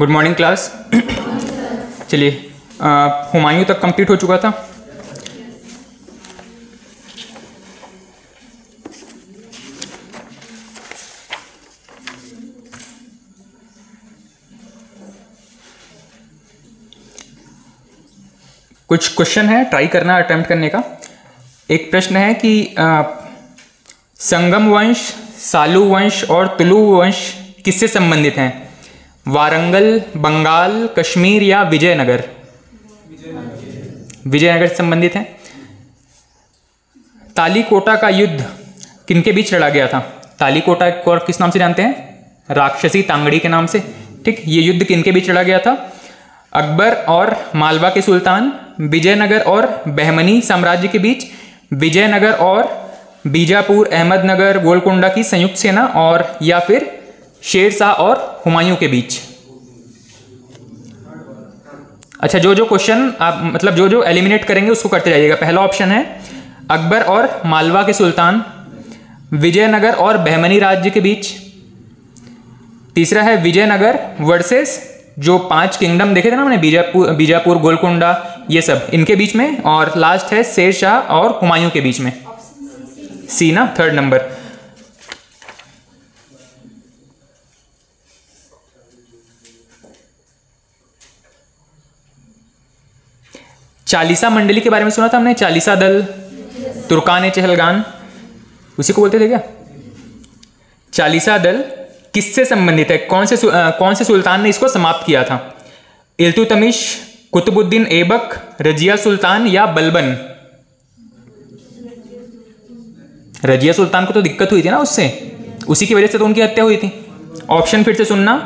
Good morning class. चलिए, हुमायूं तक complete हो चुका था। कुछ क्वेश्चन है, ट्राई करना, अटेम्प्ट करने का। एक प्रश्न है कि संगम वंश, सालू वंश और तुलु वंश किससे संबंधित हैं? वारंगल, बंगाल, कश्मीर या विजयनगर? विजयनगर से संबंधित हैं। तालीकोटा का युद्ध किनके बीच लड़ा गया था? तालीकोटा को किस नाम से जानते हैं? राक्षसी तांगड़ी के नाम से। ठीक, ये युद्ध किनके बीच लड़ा गया था? अकबर और मालवा के सुल्तान, विजयनगर और बहमनी साम्राज्य के बीच, विजयनगर और बीजापुर, अहमदनगर, गोलकोंडा की संयुक्त सेना, और या फिर शेर शाह और हुमायूं के बीच। अच्छा, जो क्वेश्चन आप मतलब जो एलिमिनेट करेंगे उसको करते जाइएगा। पहला ऑप्शन है अकबर और मालवा के सुल्तान, विजयनगर और बहमनी राज्य के बीच। तीसरा है विजयनगर वर्सेस जो 5 किंगडम देखे थे ना हमने, बीजापुर, गोलकोंडा, ये सब, इनके बीच में। और लास्ट है शेर शाह और हुमायूं के बीच में। सी ना, थर्ड नंबर। चालीसा मंडली के बारे में सुना था हमने? चालीसा दल, तुर्कान चहलगान, उसी को बोलते थे क्या? चालीसा दल किससे संबंधित है? कौन से सुल्तान ने इसको समाप्त किया था? इल्तुतमिश, कुतुबुद्दीन ऐबक, रजिया सुल्तान या बलबन? रजिया सुल्तान को तो दिक्कत हुई थी ना उससे, उसी की वजह से तो उनकी हत्या हुई थी। ऑप्शन फिर से सुनना।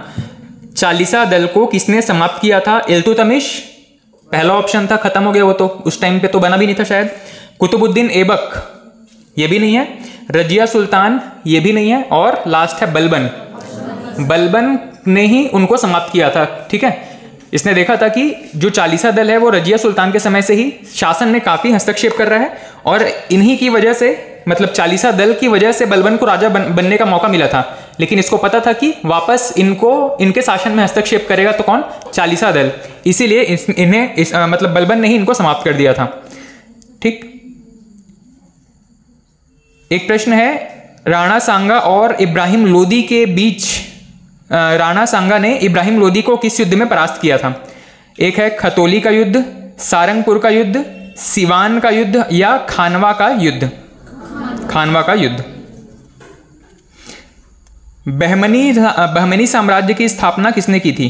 चालीसा दल को किसने समाप्त किया था? इल्तुतमिश पहला ऑप्शन था, खत्म हो गया वो तो, उस टाइम पे तो बना भी नहीं था शायद। कुतुबुद्दीन ऐबक, ये भी नहीं है। रजिया सुल्तान, ये भी नहीं है। और लास्ट है बलबन। बलबन ने ही उनको समाप्त किया था। ठीक है, इसने देखा था कि जो चालीसा दल है वो रजिया सुल्तान के समय से ही शासन में काफी हस्तक्षेप कर रहा है, और इन्हीं की वजह से, मतलब चालीसा दल की वजह से बलबन को राजा बनने का मौका मिला था। लेकिन इसको पता था कि वापस इनके शासन में हस्तक्षेप करेगा तो कौन? चालीसा दल। इसीलिए मतलब बलबन ने ही इनको समाप्त कर दिया था। ठीक, एक प्रश्न है, राणा सांगा और इब्राहिम लोदी के बीच, राणा सांगा ने इब्राहिम लोदी को किस युद्ध में परास्त किया था? एक है खतौली का युद्ध, सारंगपुर का युद्ध, सिवान का युद्ध या खानवा का युद्ध? खानवा का युद्ध। बहमनी साम्राज्य की स्थापना किसने की थी?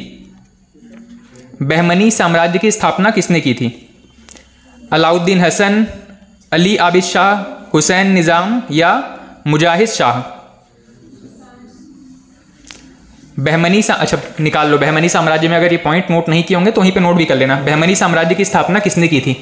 बहमनी साम्राज्य की स्थापना किसने की थी? अलाउद्दीन हसन, अली आबिद शाह, हुसैन निजाम या मुजाहिद शाह? अच्छा निकाल लो। बहमनी साम्राज्य में अगर ये पॉइंट नोट नहीं किए होंगे तो वहीं पे नोट भी कर लेना। बहमनी साम्राज्य की स्थापना किसने की थी?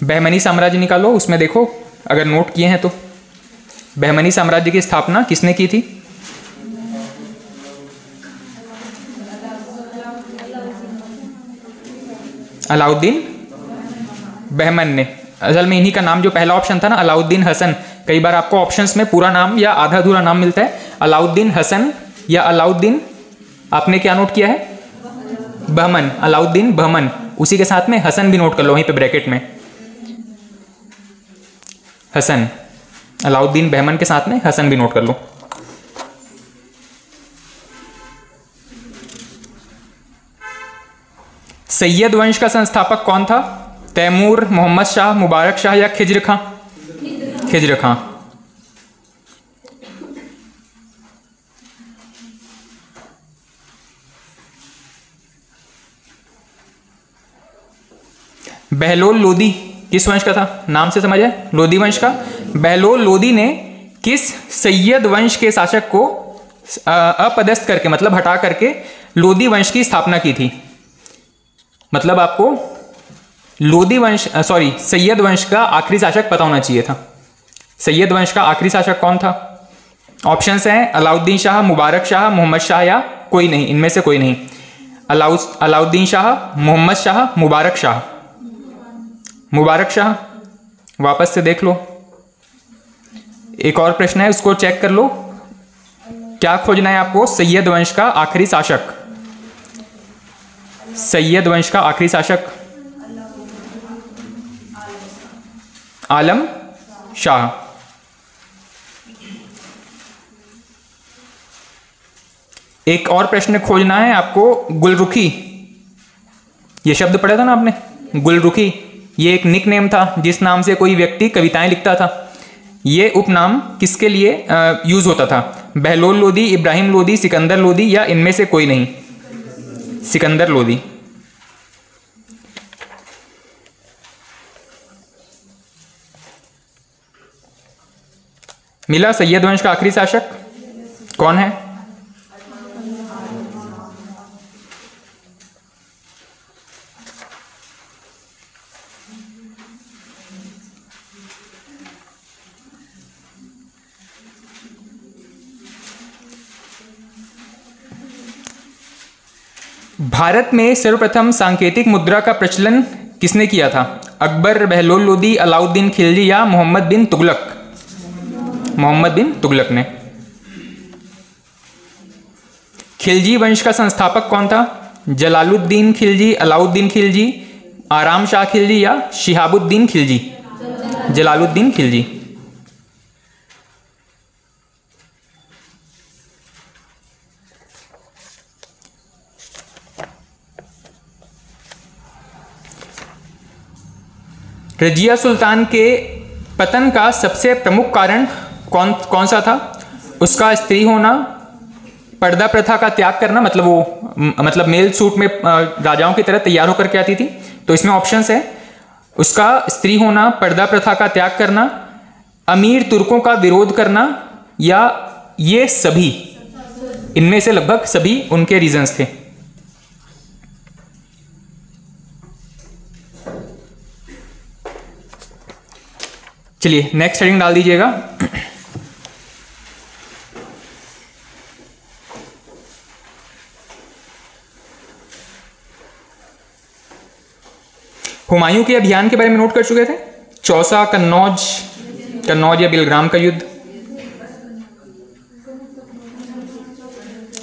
बहमनी साम्राज्य निकालो, उसमें देखो अगर नोट किए हैं तो। बहमनी साम्राज्य की स्थापना किसने की थी? अलाउद्दीन बहमन ने। असल में इन्हीं का नाम, जो पहला ऑप्शन था ना अलाउद्दीन हसन, कई बार आपको ऑप्शंस में पूरा नाम या आधा अधूरा नाम मिलता है। अलाउद्दीन हसन या अलाउद्दीन, आपने क्या नोट किया है? बहमन, अलाउद्दीन बहमन। उसी के साथ में हसन भी नोट कर लो वहीं पे ब्रैकेट में। हसन, अलाउद्दीन बहमन के साथ में हसन भी नोट कर लो। सैयद वंश का संस्थापक कौन था? तैमूर, मोहम्मद शाह, मुबारक शाह या खिज्र खां? खिज्र खां। बहलोल लोदी किस वंश का था? नाम से समझ है, लोदी वंश का। बहलोल लोदी ने किस सैयद वंश के शासक को अपदस्थ करके, मतलब हटा करके, लोदी वंश की स्थापना की थी? मतलब आपको लोदी वंश, सैयद वंश का आखिरी शासक पता होना चाहिए था। सैयद वंश का आखिरी शासक कौन था? ऑप्शंस हैं अलाउद्दीन शाह, मुबारक शाह, मोहम्मद शाह या कोई नहीं, इनमें से कोई नहीं। अलाउद्दीन शाह, मोहम्मद शाह, मुबारक शाह। मुबारक शाह, वापस से देख लो। एक और प्रश्न है, उसको चेक कर लो। क्या खोजना है आपको? सैयद वंश का आखिरी शासक। सैयद वंश का आखिरी शासक आलम शाह। एक और प्रश्न खोजना है आपको, गुलरुखी। ये शब्द पढ़ा था ना आपने, गुलरुखी। ये एक निक नेम था जिस नाम से कोई व्यक्ति कविताएं लिखता था। ये उपनाम किसके लिए यूज होता था? बहलोल लोदी, इब्राहिम लोदी, सिकंदर लोदी, या इनमें से कोई नहीं? सिकंदर लोदी। मिला सैयद वंश का आखिरी शासक कौन है? भारत में सर्वप्रथम सांकेतिक मुद्रा का प्रचलन किसने किया था? अकबर, बहलोल लोदी, अलाउद्दीन खिलजी, या मोहम्मद बिन तुगलक? मोहम्मद बिन तुगलक ने। खिलजी वंश का संस्थापक कौन था? जलालुद्दीन खिलजी, अलाउद्दीन खिलजी, आराम शाह खिलजी, या शिहाबुद्दीन खिलजी? जलालुद्दीन खिलजी। रजिया सुल्तान के पतन का सबसे प्रमुख कारण कौन सा था? उसका स्त्री होना, पर्दा प्रथा का त्याग करना, मतलब मेल सूट में राजाओं की तरह तैयार होकर के आती थी। तो इसमें ऑप्शंस है, उसका स्त्री होना, पर्दा प्रथा का त्याग करना, अमीर तुर्कों का विरोध करना, या ये सभी। इनमें से लगभग सभी उनके रीजंस थे। चलिए नेक्स्ट हेडिंग डाल दीजिएगा। हुमायूं के अभियान के बारे में नोट कर चुके थे। चौसा, कन्नौज या बिलग्राम का युद्ध।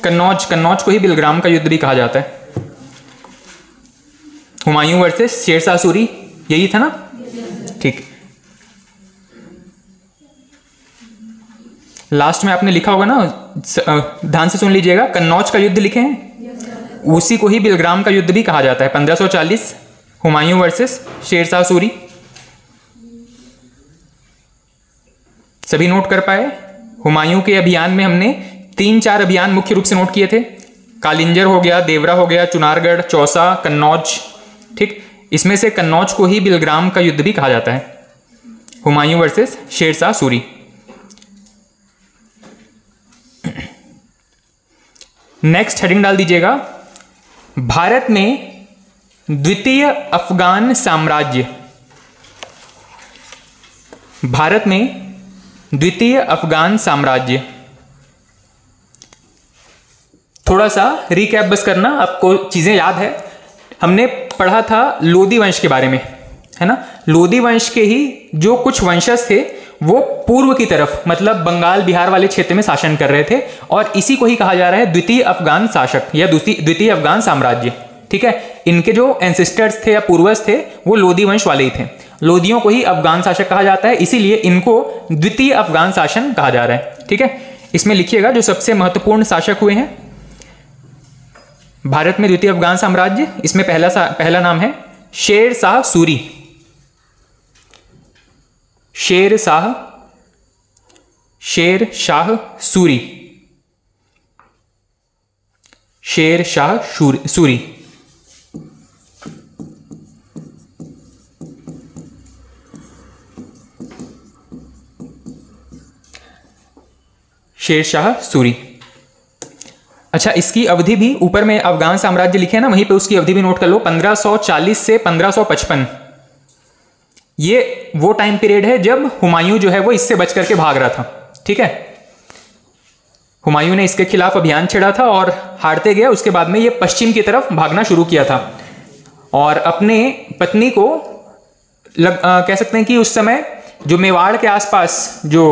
कन्नौज को ही बिलग्राम का युद्ध भी कहा जाता है। हुमायूं वर्सेस शेरशाह सूरी, यही था ना? ठीक। लास्ट में आपने लिखा होगा ना, ध्यान से सुन लीजिएगा, कन्नौज का युद्ध लिखे हैं, उसी को ही बिलग्राम का युद्ध भी कहा जाता है। 1540 हुमायूं वर्सेस शेरशाह सूरी। सभी नोट कर पाए? हुमायूं के अभियान में हमने 3-4 अभियान मुख्य रूप से नोट किए थे। कालिंजर हो गया, देवरा हो गया, चुनारगढ़, चौसा, कन्नौज। ठीक, इसमें से कन्नौज को ही बिलग्राम का युद्ध भी कहा जाता है। Humayun versus Shershah Suri. Next heading डाल दीजिएगा, भारत में द्वितीय अफगान साम्राज्य। भारत में द्वितीय अफगान साम्राज्य। थोड़ा सा रिकैप बस करना, आपको चीजें याद है। हमने पढ़ा था लोदी वंश के बारे में, है ना? लोदी वंश के ही जो कुछ वंशज थे वो पूर्व की तरफ, मतलब बंगाल बिहार वाले क्षेत्र में शासन कर रहे थे, और इसी को ही कहा जा रहा है द्वितीय अफगान शासक या द्वितीय अफगान साम्राज्य। ठीक है, इनके जो एंसेस्टर्स थे या पूर्वज थे वो लोदी वंश वाले ही थे। लोदियों को ही अफगान शासक कहा जाता है, इसीलिए इनको द्वितीय अफगान शासन कहा जा रहा है। ठीक है, इसमें लिखिएगा जो सबसे महत्वपूर्ण शासक हुए हैं भारत में द्वितीय अफगान साम्राज्य। इसमें पहला नाम है शेर शाह सूरी। शेर शाह सूरी। शेर शाह सूरी। शेर शाह सूरी। अच्छा, इसकी अवधि भी ऊपर में अफगान साम्राज्य लिखे हैं ना, वहीं पे उसकी अवधि भी नोट कर लो। 1540 से 1555 ये वो टाइम पीरियड है जब हुमायूं जो है वो इससे बच करके भाग रहा था। ठीक है, हुमायूं ने इसके खिलाफ अभियान छेड़ा था और हारते गया। उसके बाद में ये पश्चिम की तरफ भागना शुरू किया था और अपने पत्नी को कह सकते हैं कि उस समय जो मेवाड़ के आसपास जो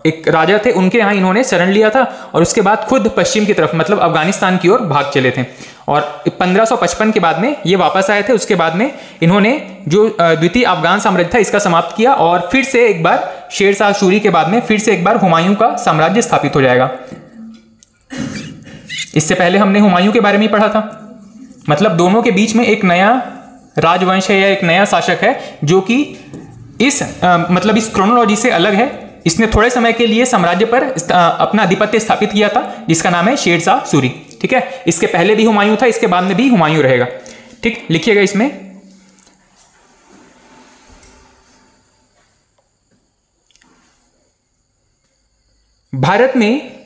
एक राजा थे उनके यहाँ इन्होंने शरण लिया था और उसके बाद खुद पश्चिम की तरफ मतलब अफगानिस्तान की ओर भाग चले थे। और 1555 के बाद में ये वापस आए थे। उसके बाद में इन्होंने जो द्वितीय अफगान साम्राज्य था इसका समाप्त किया और फिर से एक बार शेर शाह सूरी के बाद में फिर से एक बार हुमायूं का साम्राज्य स्थापित हो जाएगा। इससे पहले हमने हुमायूं के बारे में पढ़ा था, मतलब दोनों के बीच में एक नया राजवंश है या एक नया शासक है जो कि इस मतलब इस क्रोनोलॉजी से अलग है। इसने थोड़े समय के लिए साम्राज्य पर अपना आधिपत्य स्थापित किया था जिसका नाम है शेर शाह सूरी। ठीक है, इसके पहले भी हुमायूं था, इसके बाद में भी हुमायूं रहेगा। ठीक, लिखिएगा इसमें भारत में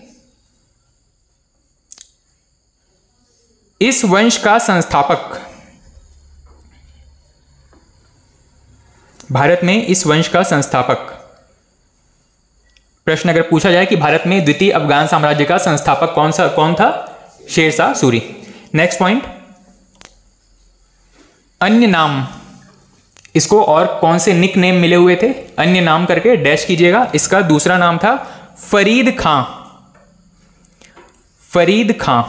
इस वंश का संस्थापक, भारत में इस वंश का संस्थापक, प्रश्न अगर पूछा जाए कि भारत में द्वितीय अफगान साम्राज्य का संस्थापक कौन था? शेर शाह सूरी। नेक्स्ट पॉइंट, अन्य नाम, इसको और कौन से निक नेम मिले हुए थे? अन्य नाम करके डैश कीजिएगा। इसका दूसरा नाम था फरीद खां, फरीद खां।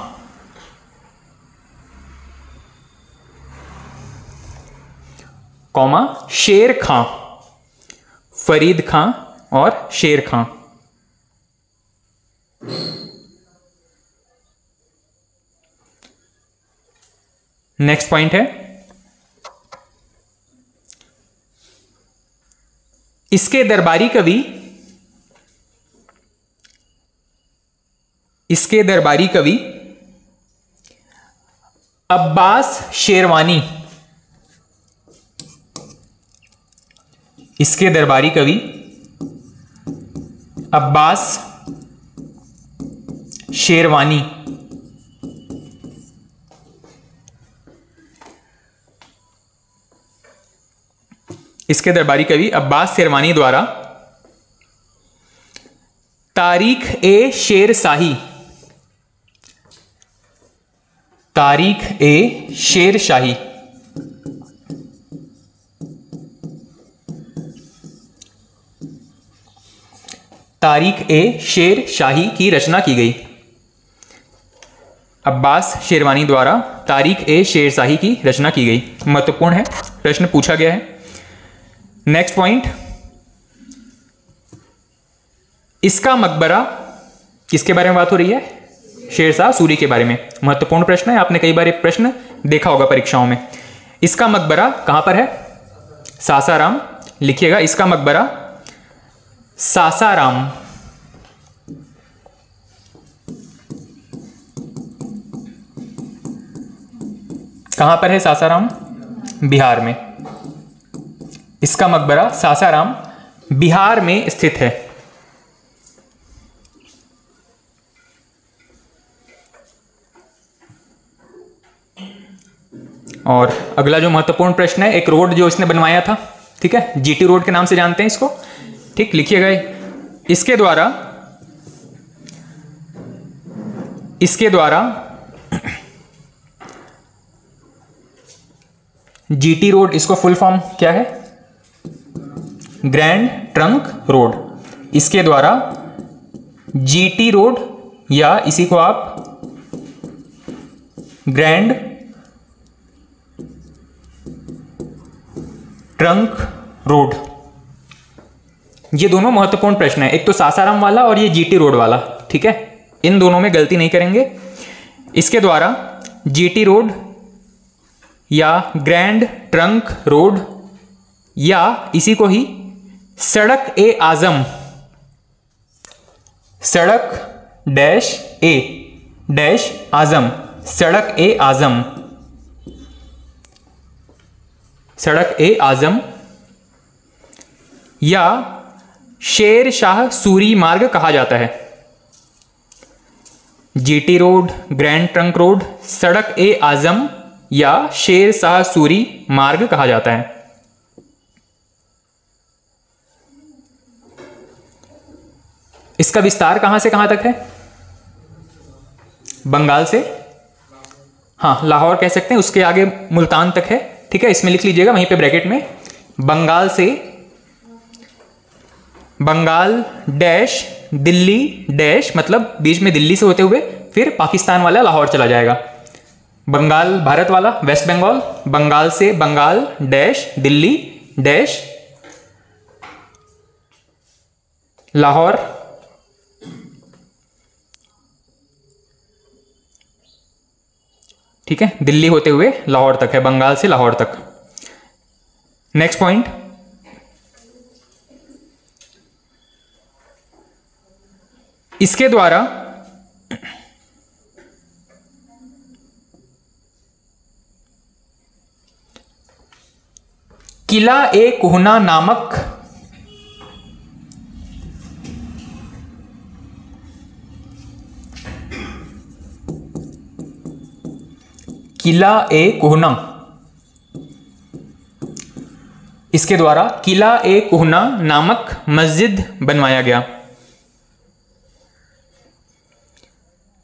कॉमा शेर खां, फरीद खां और शेर खां। नेक्स्ट पॉइंट है, इसके दरबारी कवि, इसके दरबारी कवि अब्बास शेरवानी, इसके दरबारी कवि अब्बास शेरवानी। इसके दरबारी कवि अब्बास शेरवानी द्वारा तारीख ए शेर शाही, तारीख ए शेर शाही, तारीख ए शेर शाही की रचना की गई। अब्बास शेरवानी द्वारा तारीख ए शेर शाही की रचना की गई। महत्वपूर्ण है, प्रश्न पूछा गया है। नेक्स्ट पॉइंट, इसका मकबरा, किसके बारे में बात हो रही है? शेर शाह सूरी के बारे में। महत्वपूर्ण प्रश्न है, आपने कई बार एक प्रश्न देखा होगा परीक्षाओं में। इसका मकबरा कहां पर है? सासाराम। लिखिएगा, इसका मकबरा सासाराम। कहां पर है सासाराम? बिहार में। इसका मकबरा सासाराम बिहार में स्थित है। और अगला जो महत्वपूर्ण प्रश्न है, एक रोड जो इसने बनवाया था, ठीक है, जीटी रोड के नाम से जानते हैं इसको। ठीक, लिखिएगा, इसके द्वारा जीटी रोड, इसको फुल फॉर्म क्या है? Grand trunk road. इसके द्वारा जीटी रोड या इसी को आप ग्रैंड ट्रंक रोड, ये दोनों महत्वपूर्ण प्रश्न है। एक तो सासाराम वाला और ये जीटी रोड वाला, ठीक है, इन दोनों में गलती नहीं करेंगे। इसके द्वारा जीटी रोड या ग्रैंड ट्रंक रोड या इसी को ही सड़क ए आजम, सड़क डैश ए डैश आजम, सड़क ए आजम, सड़क ए आजम या शेर शाह सूरी मार्ग कहा जाता है। GT road, grand trunk road, सड़क ए आजम या शेर शाह सूरी मार्ग कहा जाता है। इसका विस्तार कहां से कहां तक है? बंगाल से, हाँ, लाहौर कह सकते हैं, उसके आगे मुल्तान तक है। ठीक है, इसमें लिख लीजिएगा वहीं पे ब्रैकेट में बंगाल से, बंगाल डैश दिल्ली डैश, मतलब बीच में दिल्ली से होते हुए फिर पाकिस्तान वाला लाहौर चला जाएगा। बंगाल भारत वाला वेस्ट बंगाल, बंगाल से बंगाल डैश दिल्ली डैश लाहौर, ठीक है, दिल्ली होते हुए लाहौर तक है, बंगाल से लाहौर तक। नेक्स्ट पॉइंट, इसके द्वारा किला ए कुहना नामक किला ए कुहना, इसके द्वारा किला ए कुहना नामक मस्जिद बनवाया गया।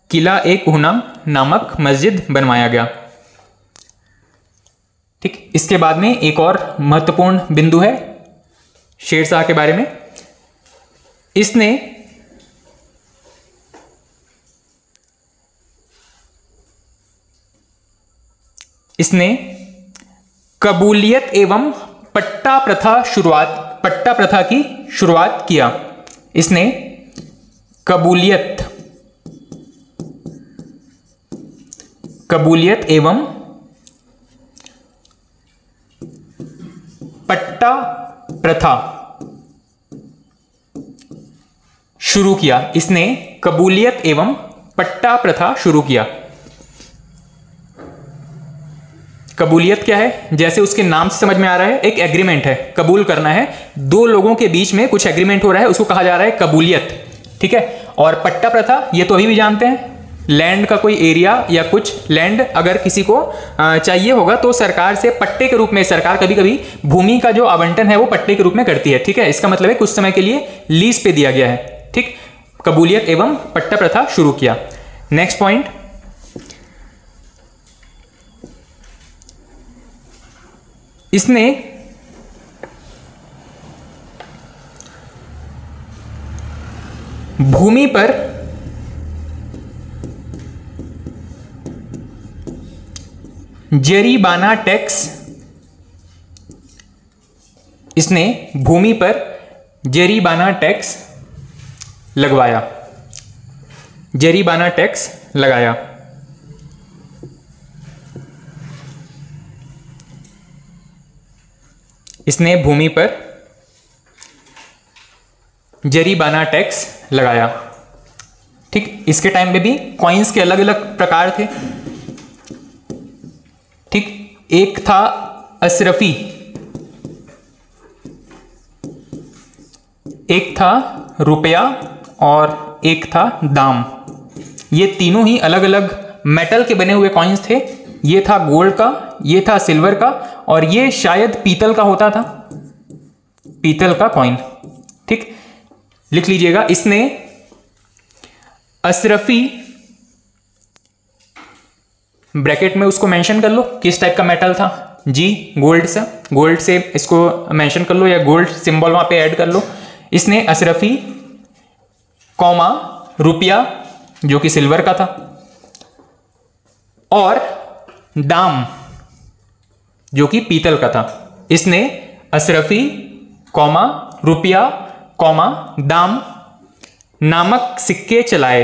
किला ए कुहना नामक मस्जिद बनवाया गया। ठीक, इसके बाद में एक और महत्वपूर्ण बिंदु है शेरशाह के बारे में। इसने कबूलियत एवं पट्टा प्रथा की शुरुआत किया। इसने कबूलियत एवं पट्टा प्रथा शुरू किया। इसने कबूलियत एवं पट्टा प्रथा शुरू किया। कबूलियत क्या है? जैसे उसके नाम से समझ में आ रहा है, एक एग्रीमेंट है, कबूल करना है, दो लोगों के बीच में कुछ एग्रीमेंट हो रहा है, उसको कहा जा रहा है कबूलियत। ठीक है। और पट्टा प्रथा ये तो अभी भी जानते हैं, लैंड का कोई एरिया या कुछ लैंड अगर किसी को चाहिए होगा तो सरकार से पट्टे के रूप में, सरकार कभी कभी भूमि का जो आवंटन है वो पट्टे के रूप में करती है। ठीक है, इसका मतलब है कुछ समय के लिए लीज पे दिया गया है। ठीक, कबूलियत एवं पट्टा प्रथा शुरू किया। नेक्स्ट पॉइंट, इसने भूमि पर जरीबाना टैक्स, इसने भूमि पर जरीबाना टैक्स लगवाया। जरीबाना टैक्स लगाया। इसने भूमि पर जरीबाना टैक्स लगाया। ठीक, इसके टाइम पे भी कॉइन्स के अलग अलग प्रकार थे। ठीक, एक था अशरफी, एक था रुपया और एक था दाम। ये तीनों ही अलग अलग मेटल के बने हुए कॉइन्स थे। ये था गोल्ड का, ये था सिल्वर का और ये शायद पीतल का होता था, पीतल का कॉइन। ठीक, लिख लीजिएगा। इसने अशरफी, ब्रैकेट में उसको मेंशन कर लो किस टाइप का मेटल था, जी गोल्ड से इसको मेंशन कर लो या गोल्ड सिंबल वहां पे ऐड कर लो। इसने अशरफी कॉमा रुपया जो कि सिल्वर का था और दाम जो कि पीतल का था। इसने अशरफी कॉमा रुपया कॉमा दाम नामक सिक्के चलाए।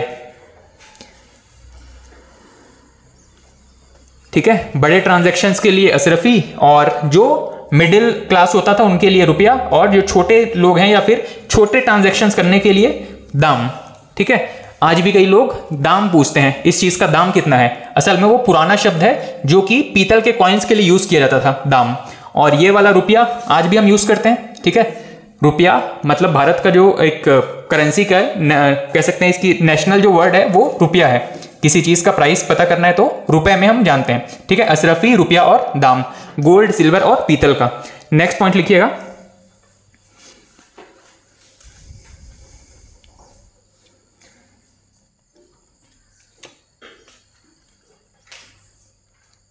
ठीक है, बड़े ट्रांजैक्शंस के लिए अशरफी और जो मिडिल क्लास होता था उनके लिए रुपया और जो छोटे लोग हैं या फिर छोटे ट्रांजैक्शंस करने के लिए दाम। ठीक है, आज भी कई लोग दाम पूछते हैं, इस चीज का दाम कितना है। असल में वो पुराना शब्द है जो कि पीतल के कॉइन्स के लिए यूज किया जाता था, दाम। और ये वाला रुपया आज भी हम यूज करते हैं। ठीक है, रुपया मतलब भारत का जो एक करेंसी का कह सकते हैं, इसकी नेशनल जो वर्ड है वो रुपया है। किसी चीज का प्राइस पता करना है तो रुपए में हम जानते हैं। ठीक है, अशरफी, रुपया और दाम, गोल्ड, सिल्वर और पीतल का। नेक्स्ट पॉइंट लिखिएगा।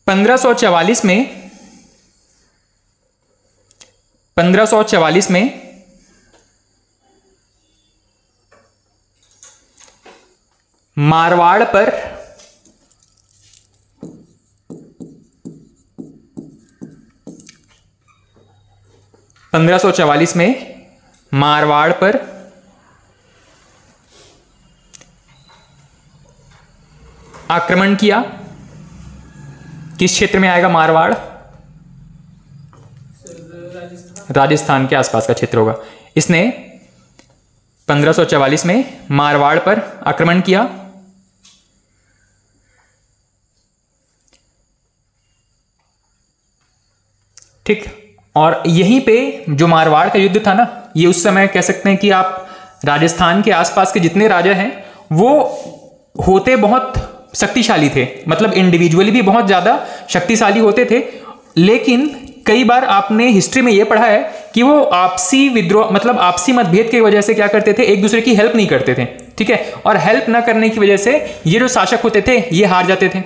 (1544) में 1544 में मारवाड़ पर मारवाड़ पर आक्रमण किया। किस क्षेत्र में आएगा मारवाड़? राजस्थान के आसपास का क्षेत्र होगा। इसने 1544 में मारवाड़ पर आक्रमण किया। ठीक, और यहीं पे जो मारवाड़ का युद्ध था ना, ये उस समय कह सकते हैं कि आप राजस्थान के आसपास के जितने राजा हैं वो होते बहुत शक्तिशाली थे, मतलब इंडिविजुअली भी बहुत ज्यादा शक्तिशाली होते थे, लेकिन कई बार आपने हिस्ट्री में यह पढ़ा है कि वो आपसी विद्रोह, मतलब आपसी मतभेद की वजह से क्या करते थे, एक दूसरे की हेल्प नहीं करते थे। ठीक है, और हेल्प ना करने की वजह से ये जो शासक होते थे ये हार जाते थे।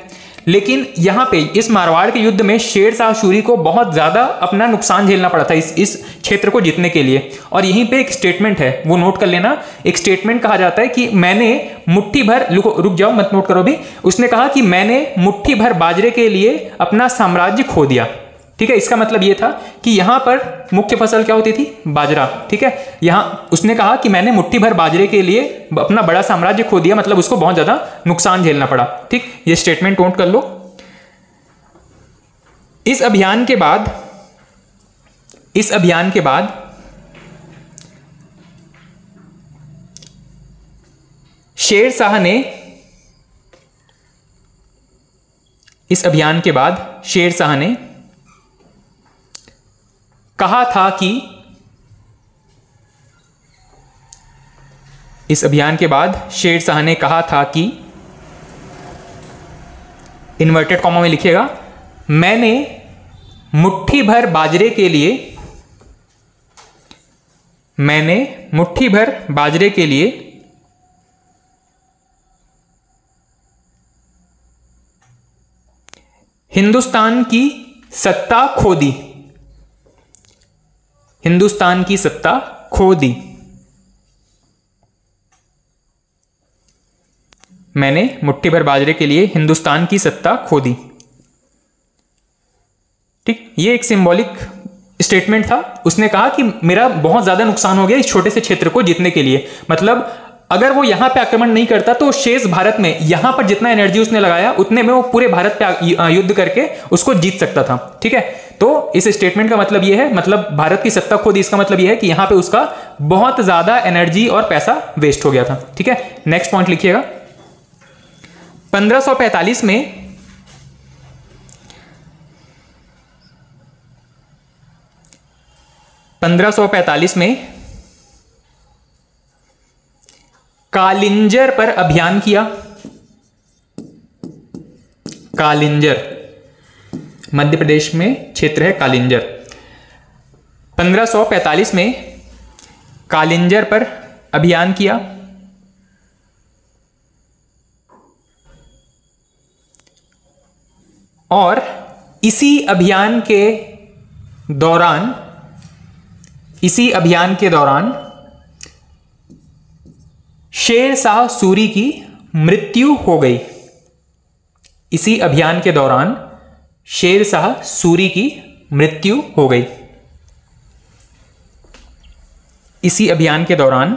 लेकिन यहाँ पे इस मारवाड़ के युद्ध में शेर शाह सूरी को बहुत ज्यादा अपना नुकसान झेलना पड़ा था इस क्षेत्र को जीतने के लिए। और यहीं पे एक स्टेटमेंट है, वो नोट कर लेना। एक स्टेटमेंट कहा जाता है कि मैंने मुट्ठी भर, रुक जाओ मत नोट करो भी, उसने कहा कि मैंने मुट्ठी भर बाजरे के लिए अपना साम्राज्य खो दिया। ठीक है, इसका मतलब यह था कि यहां पर मुख्य फसल क्या होती थी? बाजरा। ठीक है, यहां उसने कहा कि मैंने मुट्ठी भर बाजरे के लिए अपना बड़ा साम्राज्य खो दिया, मतलब उसको बहुत ज्यादा नुकसान झेलना पड़ा। ठीक, ये स्टेटमेंट नोट कर लो। इस अभियान के बाद शेर शाह ने कहा था कि इन्वर्टेड कॉमा में लिखिएगा, मैंने मुट्ठी भर बाजरे के लिए हिंदुस्तान की सत्ता खो दी। मैंने मुट्ठी भर बाजरे के लिए हिंदुस्तान की सत्ता खो दी। ठीक, ये एक सिंबॉलिक स्टेटमेंट था। उसने कहा कि मेरा बहुत ज्यादा नुकसान हो गया इस छोटे से क्षेत्र को जीतने के लिए। मतलब अगर वो यहां पे आक्रमण नहीं करता तो शेष भारत में यहां पर जितना एनर्जी उसने लगाया उतने में वो पूरे भारत पे युद्ध करके उसको जीत सकता था। ठीक है, तो इस स्टेटमेंट का मतलब यह है, मतलब भारत की सत्ता खो दी, इसका मतलब यह है कि यहां पे उसका बहुत ज्यादा एनर्जी और पैसा वेस्ट हो गया था। ठीक है, नेक्स्ट पॉइंट लिखिएगा। 1545 में कालिंजर पर अभियान किया। कालिंजर मध्य प्रदेश में क्षेत्र है कालिंजर। 1545 में कालिंजर पर अभियान किया और इसी अभियान के दौरान शेर शाह सूरी की मृत्यु हो गई। इसी अभियान के दौरान शेर शाह सूरी की मृत्यु हो गई। इसी अभियान के दौरान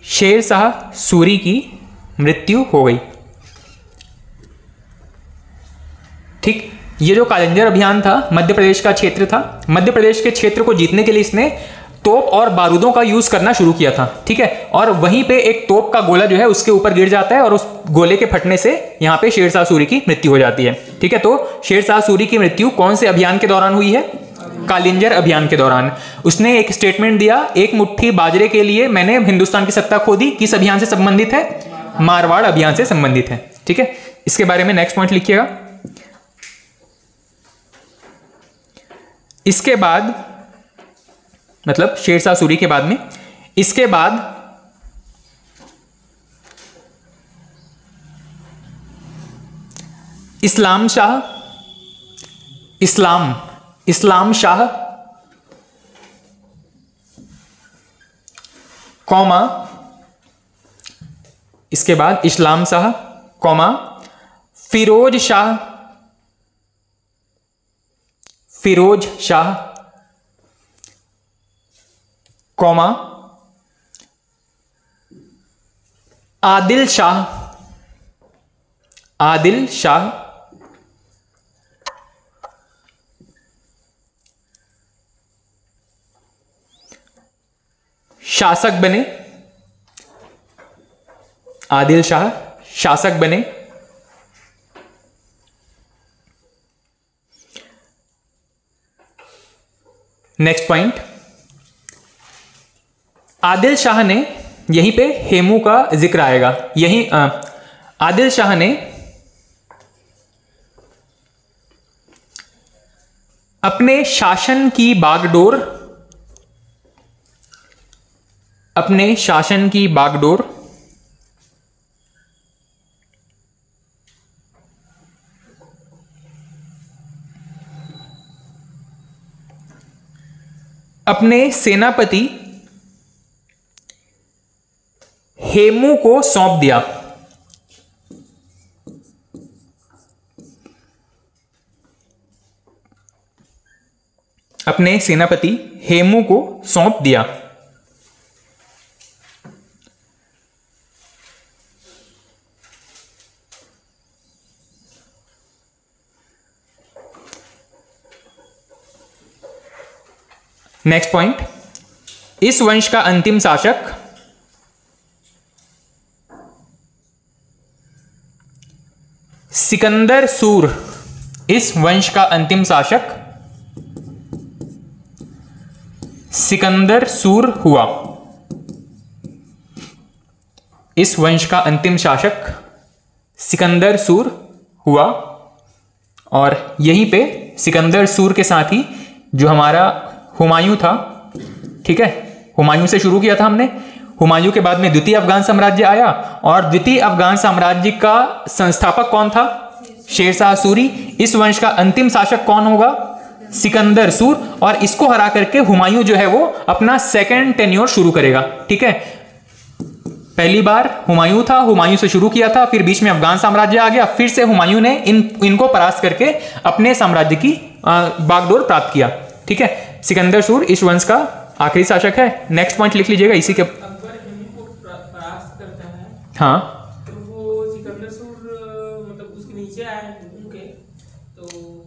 शेर शाह सूरी की मृत्यु हो गई। ठीक, ये जो कालिंजर अभियान था मध्य प्रदेश का क्षेत्र था। मध्य प्रदेश के क्षेत्र को जीतने के लिए इसने तोप और बारूदों का यूज करना शुरू किया था। ठीक है, और वहीं पे एक तोप का गोला जो है उसके ऊपर गिर जाता है और उस गोले के फटने से यहां पे शेर शाह सूरी की मृत्यु हो जाती है। ठीक है, तो शेर शाह सूरी की मृत्यु कौन से अभियान के दौरान हुई है? कालिंजर अभियान के दौरान। उसने एक स्टेटमेंट दिया, एक मुट्ठी बाजरे के लिए मैंने हिंदुस्तान की सत्ता खो दी। किस अभियान से संबंधित है? मारवाड़ अभियान से संबंधित है। ठीक है, इसके बारे में नेक्स्ट पॉइंट लिखिएगा। इसके बाद, मतलब शेर शाह सूरी के बाद में, इसके बाद इस्लाम इस्लाम शाह, कौमा, इसके बाद इस्लाम शाह, कौमा, फिरोज शाह, फिरोज शाह, कौमा, आदिल शाह, आदिल शाह, शासक बने, आदिल शाह शासक बने, नेक्स्ट पॉइंट, आदिल शाह ने, यहीं पे हेमू का जिक्र आएगा, यहीं आदिल शाह ने अपने शासन की बागडोर, अपने शासन की बागडोर अपने सेनापति हेमू को सौंप दिया, अपने सेनापति हेमू को सौंप दिया। नेक्स्ट पॉइंट, इस वंश का अंतिम शासक सिकंदर सूर, इस वंश का अंतिम शासक सिकंदर सूर हुआ, इस वंश का अंतिम शासक सिकंदर सूर हुआ। और यहीं पे सिकंदर सूर के साथ ही जो हमारा हुमायूं था, ठीक है, हुमायूं से शुरू किया था हमने, हुमायूं के बाद में द्वितीय अफगान साम्राज्य आया, और द्वितीय अफगान साम्राज्य का संस्थापक कौन था? शेरशाह सूरी। इस वंश का अंतिम शासक कौन होगा? सिकंदर सूर। और इसको हरा करके हुमायूं जो है वो अपना सेकंड टेन्योर शुरू करेगा, ठीक है। पहली बार हुमायूं था, हुमायूं से शुरू किया था, फिर बीच में अफगान साम्राज्य आ गया, फिर से हुमायूं ने इनको परास्त करके अपने साम्राज्य की बागडोर प्राप्त किया, ठीक है। सिकंदर सूर इस वंश का आखिरी शासक है। नेक्स्ट पॉइंट लिख लीजिएगा इसी के। अकबर हेमू को परास्त करता है, हाँ, तो वो सिकंदर सूर मतलब उसके नीचे आए उनके, तो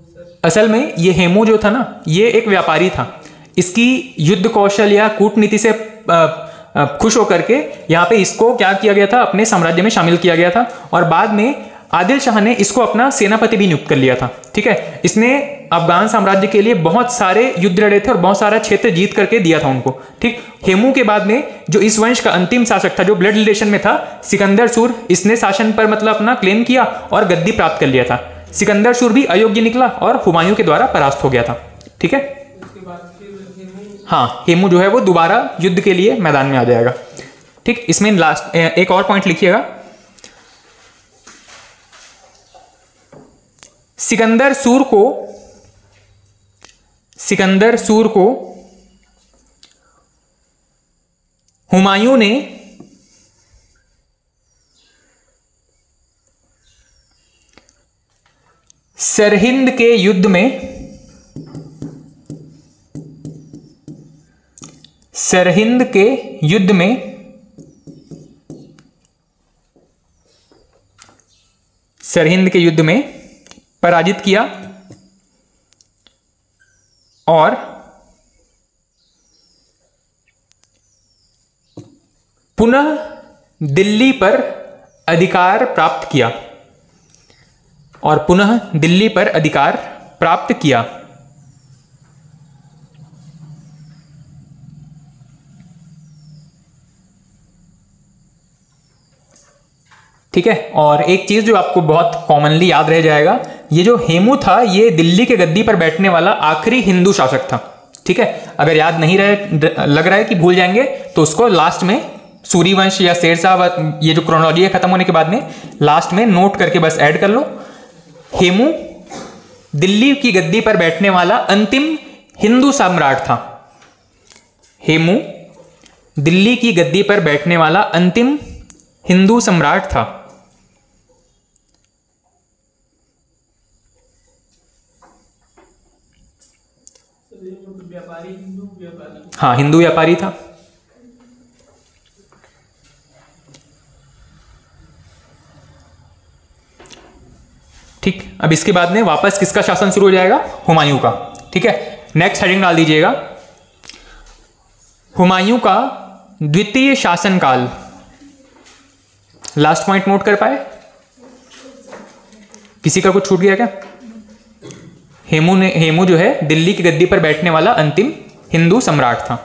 सर असल में ये हेमू जो था ना, ये एक व्यापारी था। इसकी युद्ध कौशल या कूटनीति से खुश होकर के यहाँ पे इसको क्या किया गया था? अपने साम्राज्य में शामिल किया गया था। और बाद में आदिल शाह ने इसको अपना सेनापति भी नियुक्त कर लिया था, ठीक है। इसने अफगान साम्राज्य के लिए बहुत सारे युद्ध लड़े थे और बहुत सारा क्षेत्र जीत करके दिया था उनको, ठीक। हेमू के बाद में जो इस वंश का अंतिम शासक था, जो ब्लड रिलेशन में था, सिकंदर सूर, इसने शासन पर मतलब अपना क्लेम किया और गद्दी प्राप्त कर लिया था। सिकंदर सूर भी अयोग्य निकला और हुमायूं के द्वारा परास्त हो गया था, ठीक है। उसके बाद फिर हेमू, हाँ, हेमू जो है वो दोबारा युद्ध के लिए मैदान में आ जाएगा, ठीक। इसमें लास्ट एक और पॉइंट लिखिएगा, सिकंदर सूर को हुमायूं ने सरहिंद के युद्ध में पराजित किया और पुनः दिल्ली पर अधिकार प्राप्त किया, ठीक है। और एक चीज जो आपको बहुत कॉमनली याद रह जाएगा, ये जो हेमू था, ये दिल्ली के गद्दी पर बैठने वाला आखिरी हिंदू शासक था, ठीक है। अगर याद नहीं रहे, लग रहा है कि भूल जाएंगे, तो उसको लास्ट में सूर्यवंश या शेरशाह, ये जो क्रोनोलॉजी है खत्म होने के बाद में लास्ट में नोट करके बस ऐड कर लो। हेमू दिल्ली की गद्दी पर बैठने वाला अंतिम हिंदू सम्राट था। हेमू दिल्ली की गद्दी पर बैठने वाला अंतिम हिंदू सम्राट था। व्यापारी, हिंदू व्यापारी। हाँ, हिंदू व्यापारी था। ठीक, अब इसके बाद में वापस किसका शासन शुरू हो जाएगा? हुमायूं का। ठीक है, नेक्स्ट हेडिंग डाल दीजिएगा, हुमायूं का द्वितीय शासनकाल। लास्ट पॉइंट नोट कर पाए? किसी का कुछ छूट गया क्या? हेमू जो है दिल्ली की गद्दी पर बैठने वाला अंतिम हिंदू सम्राट था।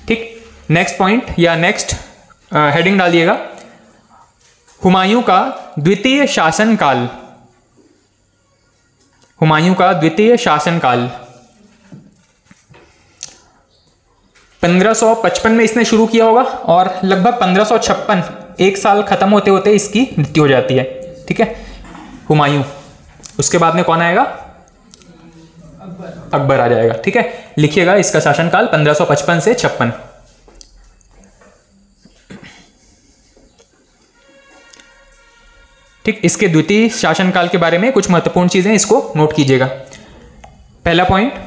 ठीक, नेक्स्ट पॉइंट या नेक्स्ट हेडिंग डालिएगा, हुमायूं का द्वितीय शासनकाल। हुमायूं का द्वितीय शासनकाल 1555 में इसने शुरू किया होगा और लगभग 1556, एक साल खत्म होते होते इसकी मृत्यु हो जाती है। ठीक है, हुमायूं। उसके बाद में कौन आएगा? अकबर आ जाएगा। ठीक है, लिखिएगा इसका शासनकाल 1555 से 56। ठीक, इसके द्वितीय शासनकाल के बारे में कुछ महत्वपूर्ण चीजें इसको नोट कीजिएगा। पहला पॉइंट,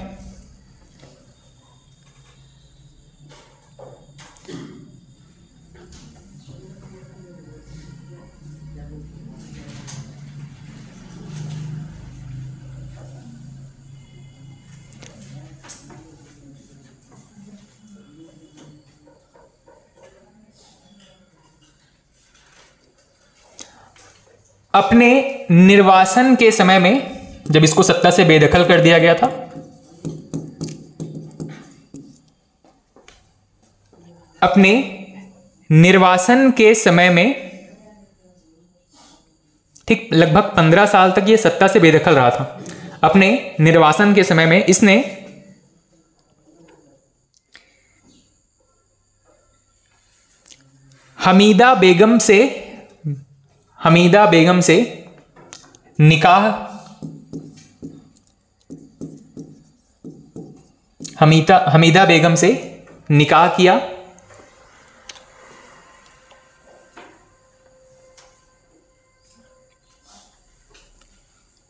अपने निर्वासन के समय में जब इसको सत्ता से बेदखल कर दिया गया था, अपने निर्वासन के समय में, ठीक, लगभग 15 साल तक ये सत्ता से बेदखल रहा था। अपने निर्वासन के समय में इसने हमीदा बेगम से निकाह, हमीदा बेगम से निकाह किया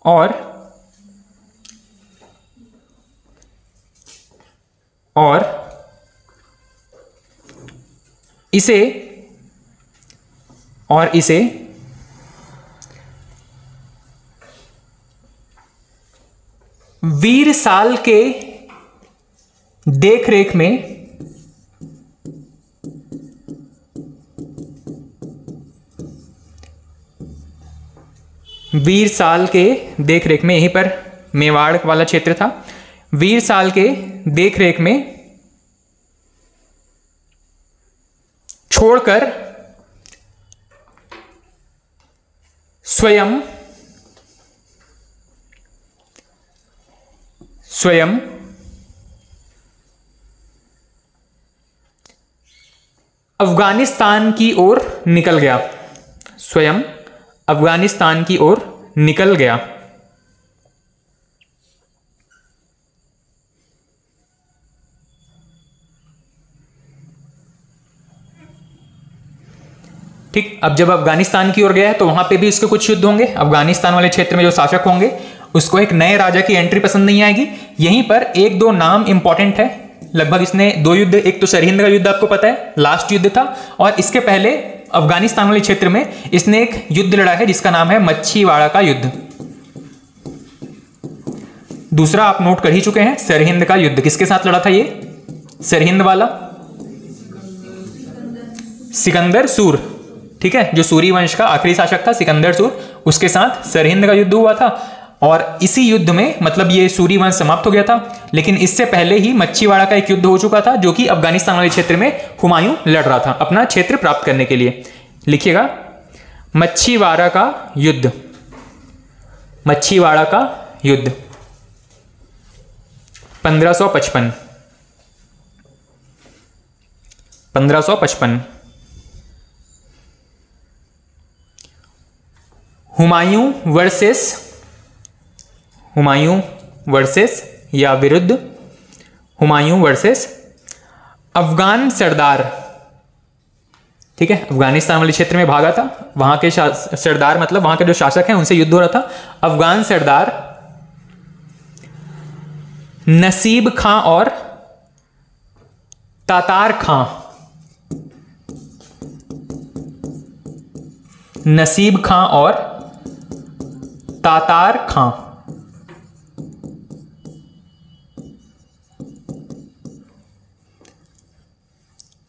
और इसे वीर साल के देखरेख में यहीं पर मेवाड़ वाला क्षेत्र था, वीर साल के देखरेख में छोड़कर स्वयं अफगानिस्तान की ओर निकल गया। स्वयं अफगानिस्तान की ओर निकल गया। ठीक, अब जब अफगानिस्तान की ओर गया तो वहां पे भी उसके कुछ युद्ध होंगे। अफगानिस्तान वाले क्षेत्र में जो शासक होंगे उसको एक नए राजा की एंट्री पसंद नहीं आएगी। यहीं पर एक दो नाम इंपॉर्टेंट है। लगभग इसने दो युद्ध, एक तो सरहिंद का युद्ध आपको पता है, लास्ट युद्ध था, और इसके पहले अफगानिस्तान वाले क्षेत्र में इसने एक युद्ध लड़ा है जिसका नाम है मच्छीवाड़ा का युद्ध। दूसरा आप नोट कर ही चुके हैं, सरहिंद का युद्ध। किसके साथ लड़ा था ये सरहिंद वाला? सिकंदर सूर। ठीक है, जो सूरी वंश का आखिरी शासक था सिकंदर सूर, उसके साथ सरहिंद का युद्ध हुआ था। और इसी युद्ध में मतलब ये सूरी वंश समाप्त हो गया था, लेकिन इससे पहले ही मच्छीवाड़ा का एक युद्ध हो चुका था जो कि अफगानिस्तान वाले क्षेत्र में हुमायूं लड़ रहा था अपना क्षेत्र प्राप्त करने के लिए। लिखिएगा मच्छीवाड़ा का युद्ध। मच्छीवाड़ा का युद्ध 1555। हुमायूं हुमायूं वर्सेस या विरुद्ध हुमायूं वर्सेस अफगान सरदार। ठीक है, अफगानिस्तान वाले क्षेत्र में भागा था, वहां के सरदार मतलब वहां के जो शासक हैं उनसे युद्ध हो रहा था। अफगान सरदार नसीब खां और तातार खां। नसीब खां और तातार खां।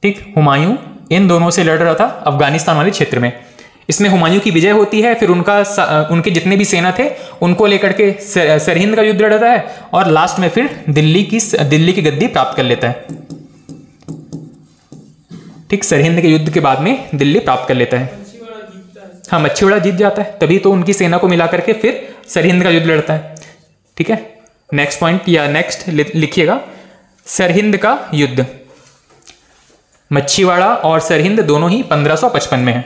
ठीक, हुमायूं इन दोनों से लड़ रहा था अफगानिस्तान वाले क्षेत्र में। इसमें हुमायूं की विजय होती है, फिर उनके जितने भी सेना थे उनको लेकर के सरहिंद का युद्ध लड़ता है और लास्ट में फिर दिल्ली की गद्दी प्राप्त कर लेता है। ठीक, सरहिंद के युद्ध के बाद में दिल्ली प्राप्त कर लेता है। हाँ, मच्छीवाड़ा जीत जाता है, तभी तो उनकी सेना को मिला करके फिर सरहिंद का युद्ध लड़ता है। ठीक है, नेक्स्ट पॉइंट या नेक्स्ट लिखिएगा, सरहिंद का युद्ध। मच्छीवाड़ा और सरहिंद दोनों ही 1555 में है।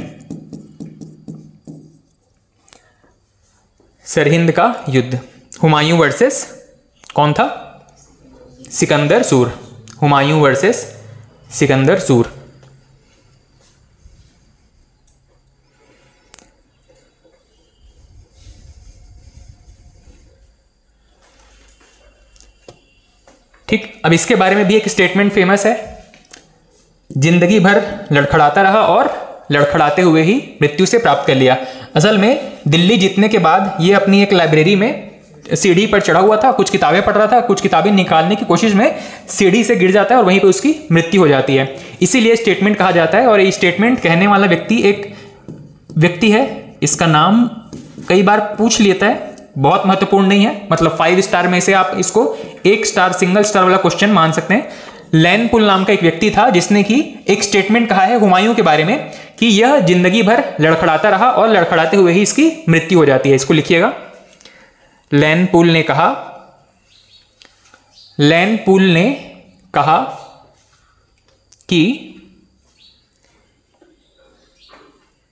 सरहिंद का युद्ध हुमायूं वर्सेस कौन था? सिकंदर सूर। हुमायूं वर्सेस सिकंदर सूर। ठीक, अब इसके बारे में भी एक स्टेटमेंट फेमस है, जिंदगी भर लड़खड़ाता रहा और लड़खड़ाते हुए ही मृत्यु से प्राप्त कर लिया। असल में दिल्ली जीतने के बाद ये अपनी एक लाइब्रेरी में सीढ़ी पर चढ़ा हुआ था, कुछ किताबें पढ़ रहा था, कुछ किताबें निकालने की कोशिश में सीढ़ी से गिर जाता है और वहीं पे उसकी मृत्यु हो जाती है। इसीलिए स्टेटमेंट कहा जाता है। और ये स्टेटमेंट कहने वाला व्यक्ति एक व्यक्ति है, इसका नाम कई बार पूछ लेता है, बहुत महत्वपूर्ण नहीं है, मतलब 5 स्टार में से आप इसको 1 स्टार सिंगल स्टार वाला क्वेश्चन मान सकते हैं। लैन पुल नाम का एक व्यक्ति था जिसने कि एक स्टेटमेंट कहा है हुमायूं के बारे में कि यह जिंदगी भर लड़खड़ाता रहा और लड़खड़ाते हुए ही इसकी मृत्यु हो जाती है। इसको लिखिएगा, लैन पुल ने कहा, लैन पुल ने कहा कि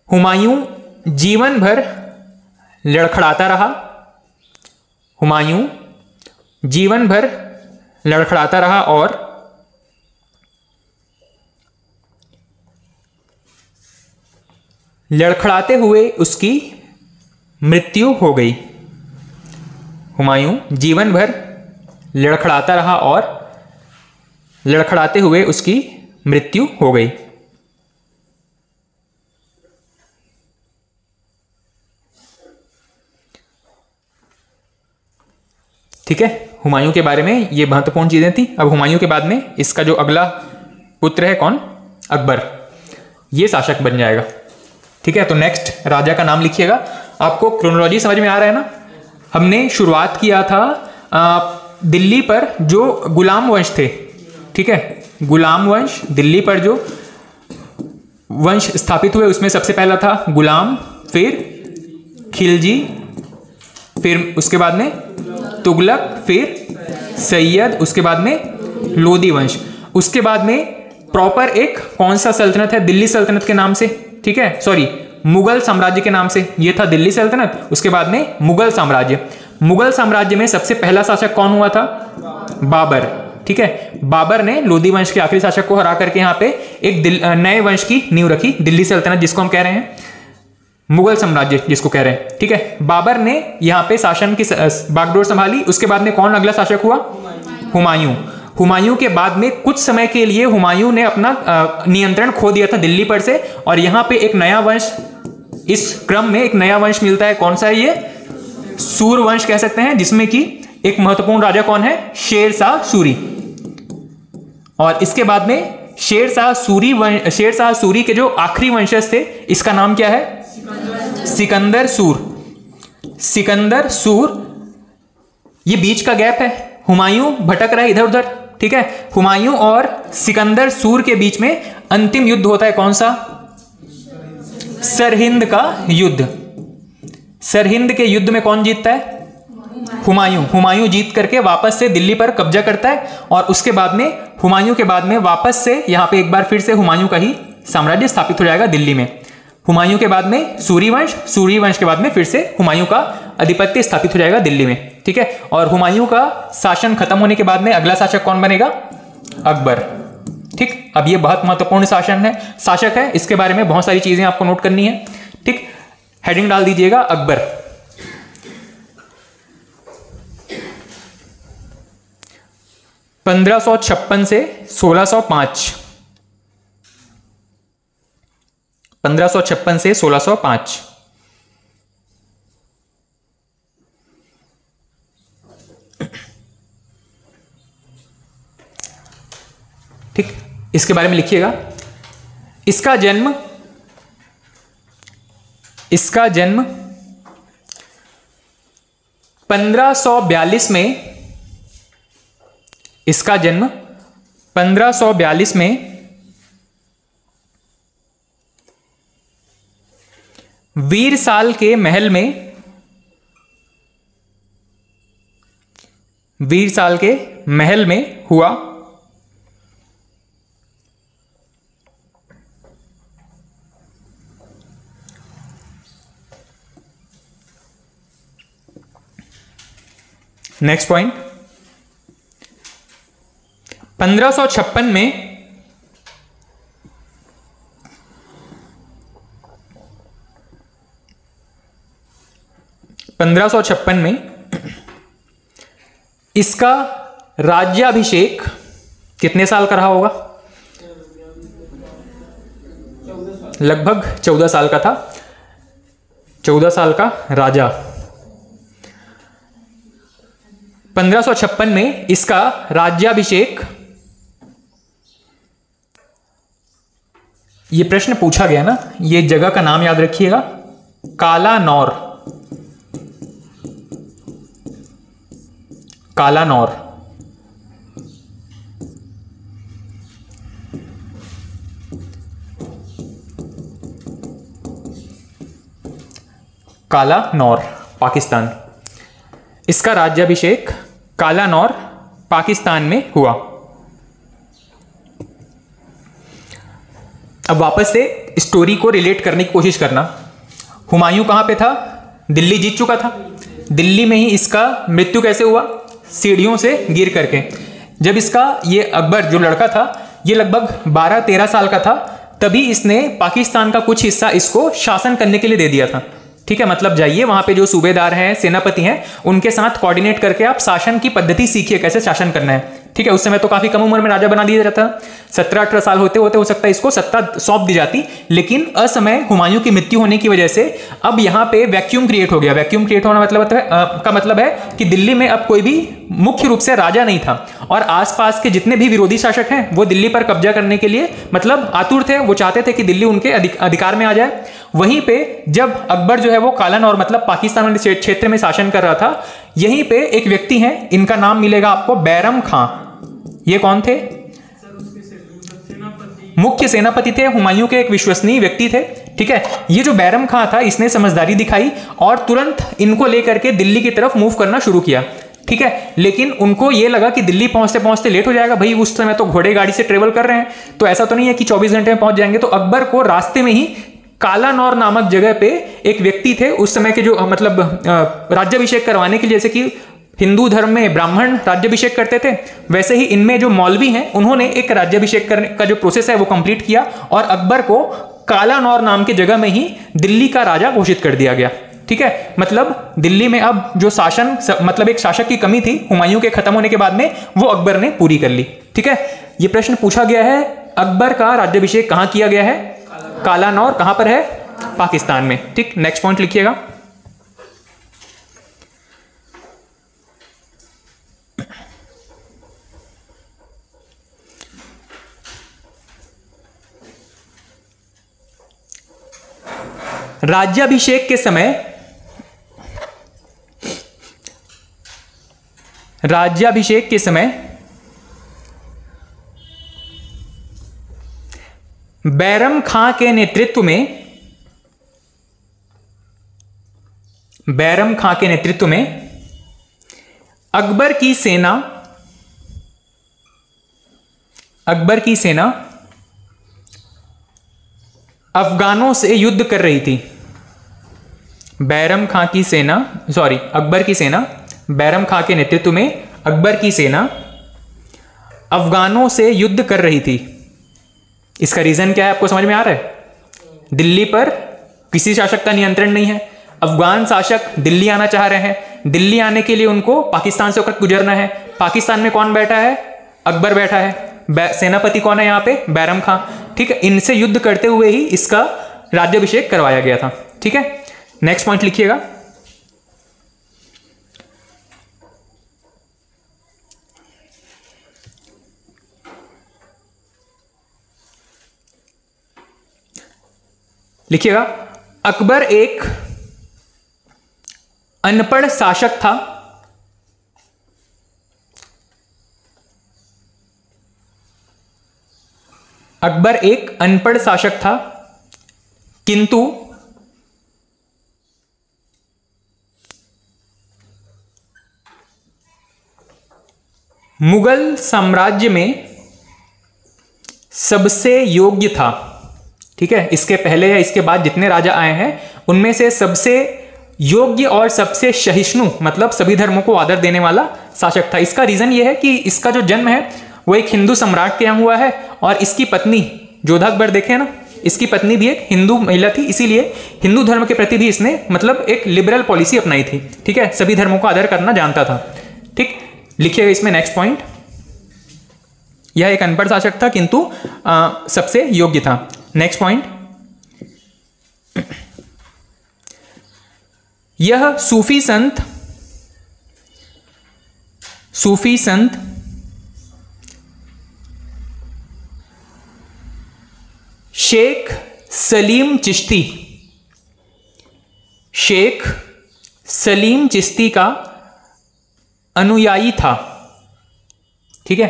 हुमायूं जीवन भर लड़खड़ाता रहा, हुमायूं जीवन भर लड़खड़ाता रहा और लड़खड़ाते हुए उसकी मृत्यु हो गई। हुमायूं जीवन भर लड़खड़ाता रहा और लड़खड़ाते हुए उसकी मृत्यु हो गई। ठीक है, हुमायूं के बारे में ये महत्वपूर्ण चीजें थी। अब हुमायूं के बाद में इसका जो अगला पुत्र है कौन? अकबर। ये शासक बन जाएगा। ठीक है, तो नेक्स्ट राजा का नाम लिखिएगा। आपको क्रोनोलॉजी समझ में आ रहा है ना? हमने शुरुआत किया था दिल्ली पर जो गुलाम वंश थे। ठीक है, गुलाम वंश, दिल्ली पर जो वंश स्थापित हुए उसमें सबसे पहला था गुलाम, फिर खिलजी, फिर उसके बाद में तुगलक, फिर सैयद, उसके बाद में लोदी वंश। उसके बाद में प्रॉपर एक कौन सा सल्तनत है? दिल्ली सल्तनत के नाम से। ठीक है, सॉरी, मुगल साम्राज्य के नाम से। ये था दिल्ली सल्तनत, उसके बाद में मुगल साम्राज्य। मुगल साम्राज्य में सबसे पहला शासक कौन हुआ था? बाबर। ठीक है, बाबर ने लोदी वंश के आखिरी शासक को हरा करके यहाँ पे एक नए वंश की नींव रखी, दिल्ली सल्तनत जिसको हम कह रहे हैं, मुगल साम्राज्य जिसको कह रहे हैं। ठीक है, बाबर ने यहाँ पे शासन की बागडोर संभाली। उसके बाद में कौन अगला शासक हुआ? हुमायूं। हुमायूं के बाद में कुछ समय के लिए हुमायूं ने अपना नियंत्रण खो दिया था दिल्ली पर से, और यहाँ पे एक नया वंश, इस क्रम में एक नया वंश मिलता है। कौन सा है ये? सूर वंश कह सकते हैं, जिसमें कि एक महत्वपूर्ण राजा कौन है? शेर शाह सूरी। और इसके बाद में शेर शाह सूरी के जो आखिरी वंशज थे, इसका नाम क्या है? सिकंदर सूर। सिकंदर सूर। ये बीच का गैप है, हुमायूं भटक रहा है इधर उधर। ठीक है, हुमायूं और सिकंदर सूर के बीच में अंतिम युद्ध होता है। कौन सा? सरहिंद का युद्ध। सरहिंद के युद्ध में कौन जीतता है? हुमायूं। हुमायूं जीत करके वापस से दिल्ली पर कब्जा करता है, और उसके बाद में हुमायूं के बाद में वापस से यहाँ पे एक बार फिर से हुमायूं का ही साम्राज्य स्थापित हो जाएगा दिल्ली में। हुमायूं के बाद में सूर्यवंश, सूर्यवंश के बाद में फिर से हुमायूं का आधिपत्य स्थापित हो जाएगा दिल्ली में, ठीक है। और हुमायूं का शासन खत्म होने के बाद में अगला शासक कौन बनेगा? अकबर, ठीक। अब ये बहुत महत्वपूर्ण शासक है, इसके बारे में बहुत सारी चीजें आपको नोट करनी है, ठीक। हेडिंग डाल दीजिएगा अकबर। (1556 से 1605), 1556 से 1605। ठीक, इसके बारे में लिखिएगा। इसका जन्म 1542 में, इसका जन्म 1542 में वीरसाल के महल में, वीरसाल के महल में हुआ। नेक्स्ट पॉइंट, 1556 में इसका राज्याभिषेक कितने साल का रहा होगा? लगभग 14 साल का था, 14 साल का राजा। 1556 में इसका राज्याभिषेक, ये प्रश्न पूछा गया ना, ये जगह का नाम याद रखिएगा, कालानौर, कालानौर। कालानौर, पाकिस्तान। इसका राज्याभिषेक कालानौर, पाकिस्तान में हुआ। अब वापस से स्टोरी को रिलेट करने की कोशिश करना। हुमायूं कहां पे था? दिल्ली जीत चुका था। दिल्ली में ही इसका मृत्यु कैसे हुआ? सीढ़ियों से गिर करके। जब इसका ये अकबर जो लड़का था, ये लगभग 12-13 साल का था, तभी इसने पाकिस्तान का कुछ हिस्सा इसको शासन करने के लिए दे दिया था, ठीक है। मतलब जाइए वहां पे जो सूबेदार हैं, सेनापति हैं, उनके साथ कोऑर्डिनेट करके आप शासन की पद्धति सीखिए, कैसे शासन करना है, ठीक है। उस समय तो काफी कम उम्र में राजा बना दिया जाता था, 17-18 साल होते होते हो सकता है इसको सत्ता सौंप दी जाती, लेकिन असमय हुमायूं की मृत्यु होने की वजह से अब यहाँ पे वैक्यूम क्रिएट हो गया। वैक्यूम क्रिएट होना मतलब है कि दिल्ली में अब कोई भी मुख्य रूप से राजा नहीं था, और आसपास के जितने भी विरोधी शासक हैं वो दिल्ली पर कब्जा करने के लिए मतलब आतुर थे, वो चाहते थे कि दिल्ली उनके अधिकार में आ जाए। वहीं पे जब अकबर जो है वो कालानौर मतलब पाकिस्तान वाले क्षेत्र में शासन कर रहा था, यहीं पे एक व्यक्ति हैं, इनका नाम मिलेगा आपको बैरम खां। ये कौन थे? मुख्य सेनापति थे, हुमायूं के एक विश्वसनीय व्यक्ति थे, ठीक है। ये जो बैरम खां था, इसने समझदारी दिखाई और तुरंत इनको लेकर के दिल्ली की तरफ मूव करना शुरू किया, ठीक है। लेकिन उनको ये लगा कि दिल्ली पहुंचते पहुंचते लेट हो जाएगा, भाई उस समय तो घोड़े गाड़ी से ट्रेवल कर रहे हैं, तो ऐसा तो नहीं है कि 24 घंटे में पहुंच जाएंगे। तो अकबर को रास्ते में ही कालानौर नामक जगह पे एक व्यक्ति थे उस समय के, जो मतलब राज्याभिषेक करवाने के लिए, जैसे कि हिंदू धर्म में ब्राह्मण राज्याभिषेक करते थे, वैसे ही इनमें जो मौलवी हैं उन्होंने एक राज्याभिषेक करने का जो प्रोसेस है वो कंप्लीट किया, और अकबर को कालानौर नाम की जगह में ही दिल्ली का राजा घोषित कर दिया गया, ठीक है। मतलब दिल्ली में अब जो शासन मतलब एक शासक की कमी थी हुमायूं के खत्म होने के बाद में, वो अकबर ने पूरी कर ली, ठीक है। ये प्रश्न पूछा गया है, अकबर का राज्याभिषेक कहां किया गया है? कालानौर। कहां पर है? पाकिस्तान में, ठीक। नेक्स्ट पॉइंट लिखिएगा। राज्याभिषेक के समय बैरम खां के नेतृत्व में अकबर की सेना अफगानों से युद्ध कर रही थी। बैरम खां की सेना, सॉरी अकबर की सेना, बैरम खां के नेतृत्व में अकबर की सेना अफगानों से युद्ध कर रही थी। इसका रीजन क्या है आपको समझ में आ रहा है? दिल्ली पर किसी शासक का नियंत्रण नहीं है, अफगान शासक दिल्ली आना चाह रहे हैं, दिल्ली आने के लिए उनको पाकिस्तान से होकर गुजरना है। पाकिस्तान में कौन बैठा है? अकबर बैठा है। सेनापति कौन है यहाँ पे? बैरम खां। ठीक है, इनसे युद्ध करते हुए ही इसका राज्याभिषेक करवाया गया था। ठीक है, नेक्स्ट पॉइंट लिखिएगा। लिखिएगा, अकबर एक अनपढ़ शासक था। अकबर एक अनपढ़ शासक था, किंतु मुगल साम्राज्य में सबसे योग्य था। ठीक है, इसके पहले या इसके बाद जितने राजा आए हैं उनमें से सबसे योग्य और सबसे सहिष्णु, मतलब सभी धर्मों को आदर देने वाला शासक था। इसका रीजन यह है कि इसका जो जन्म है वो एक हिंदू सम्राट के यहाँ हुआ है और इसकी पत्नी जोधा अकबर देखे ना, इसकी पत्नी भी एक हिंदू महिला थी, इसीलिए हिंदू धर्म के प्रति भी इसने मतलब एक लिबरल पॉलिसी अपनाई थी। ठीक है, सभी धर्मों को आदर करना जानता था। ठीक, लिखिएगा इसमें नेक्स्ट पॉइंट, यह एक अनपढ़ शासक था किंतु सबसे योग्य था। नेक्स्ट पॉइंट, यह सूफी संत शेख सलीम चिश्ती का अनुयायी था। ठीक है,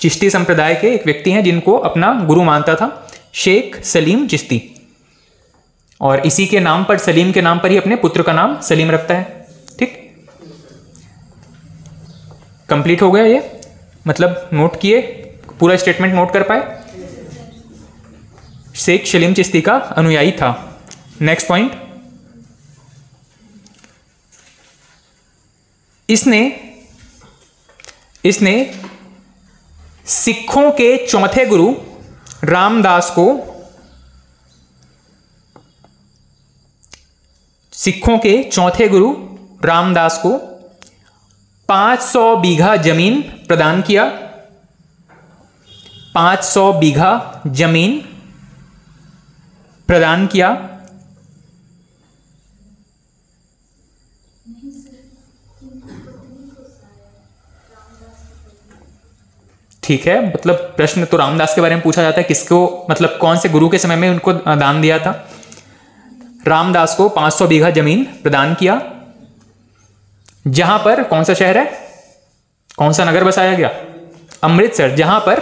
चिश्ती संप्रदाय के एक व्यक्ति हैं जिनको अपना गुरु मानता था, शेख सलीम चिश्ती, और इसी के नाम पर, सलीम के नाम पर ही अपने पुत्र का नाम सलीम रखता है। ठीक, कंप्लीट हो गया ये, मतलब नोट किए, पूरा स्टेटमेंट नोट कर पाए। शेख सलीम चिश्ती का अनुयायी था। नेक्स्ट पॉइंट, इसने सिखों के चौथे गुरु रामदास को 500 बीघा जमीन प्रदान किया। 500 बीघा जमीन प्रदान किया। ठीक है, मतलब प्रश्न तो रामदास के बारे में पूछा जाता है, किसको मतलब कौन से गुरु के समय में उनको दान दिया था। रामदास को 500 बीघा जमीन प्रदान किया, जहां पर कौन सा शहर है, कौन सा नगर बसाया गया? अमृतसर। जहां पर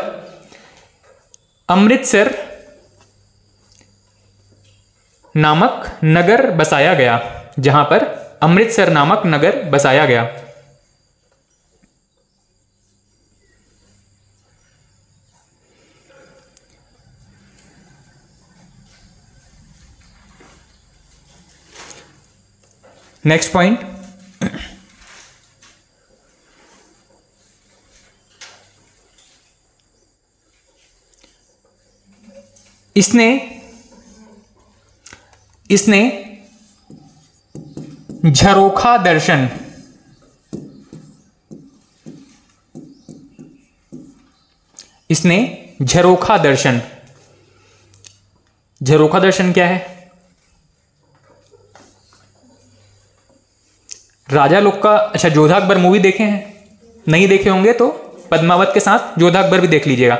अमृतसर नामक नगर बसाया गया, जहां पर अमृतसर नामक नगर बसाया गया। नेक्स्ट पॉइंट, इसने झरोखा दर्शन झरोखा दर्शन क्या है? राजा लोग का, अच्छा जोधा अकबर मूवी देखे हैं? नहीं देखे होंगे तो पद्मावत के साथ जोधा अकबर भी देख लीजिएगा।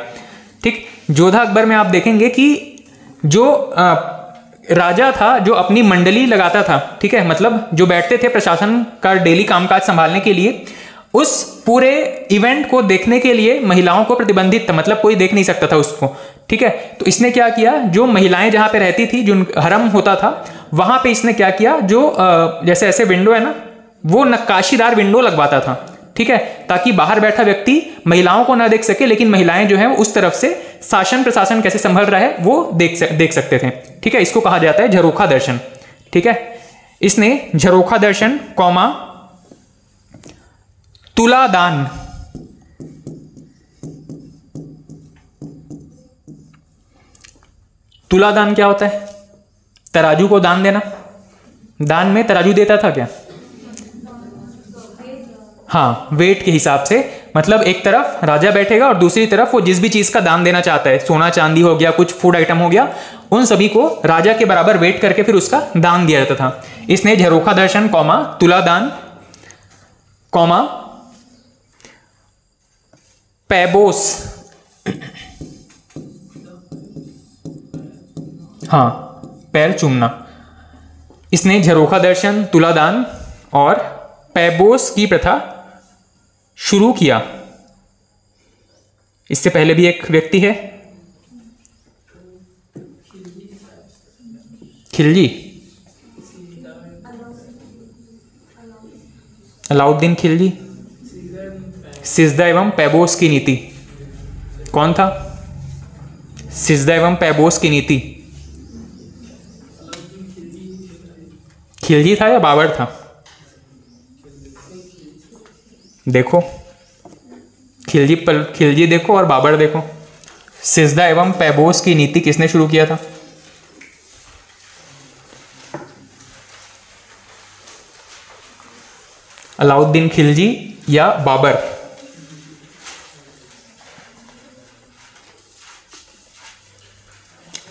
ठीक, जोधा अकबर में आप देखेंगे कि जो राजा था जो अपनी मंडली लगाता था, ठीक है, मतलब जो बैठते थे प्रशासन का डेली कामकाज संभालने के लिए, उस पूरे इवेंट को देखने के लिए महिलाओं को प्रतिबंधित था, मतलब कोई देख नहीं सकता था उसको। ठीक है, तो इसने क्या किया, जो महिलाएं जहां पे रहती थी, जो हरम होता था, वहां पे इसने क्या किया, जो जैसे ऐसे विंडो है ना, वो नक्काशीदार विंडो लगवाता था। ठीक है, ताकि बाहर बैठा व्यक्ति महिलाओं को ना देख सके, लेकिन महिलाएं जो है उस तरफ से शासन प्रशासन कैसे संभल रहा है वो देख सकते थे। ठीक है, इसको कहा जाता है झरोखा दर्शन। ठीक है, इसने झरोखा दर्शन कॉमा तुलादान, तुलादान क्या होता है? तराजू को दान देना। दान में तराजू देता था क्या? हाँ, वेट के हिसाब से, मतलब एक तरफ राजा बैठेगा और दूसरी तरफ वो जिस भी चीज का दान देना चाहता है, सोना चांदी हो गया, कुछ फूड आइटम हो गया, उन सभी को राजा के बराबर वेट करके फिर उसका दान दिया जाता था। इसने झरोखा दर्शन कॉमा तुलादान कॉमा पैबोस, हाँ पैर चूमना, इसने झरोखा दर्शन, तुलादान और पैबोस की प्रथा शुरू किया। इससे पहले भी एक व्यक्ति है, खिलजी, अलाउद्दीन खिलजी। सिजदा एवं पैबोस की नीति, कौन था? सिजदा एवं पैबोस की नीति खिलजी था या बाबर था? देखो, खिलजी देखो और बाबर देखो। सिजदा एवं पैबोस की नीति किसने शुरू किया था? अलाउद्दीन खिलजी या बाबर?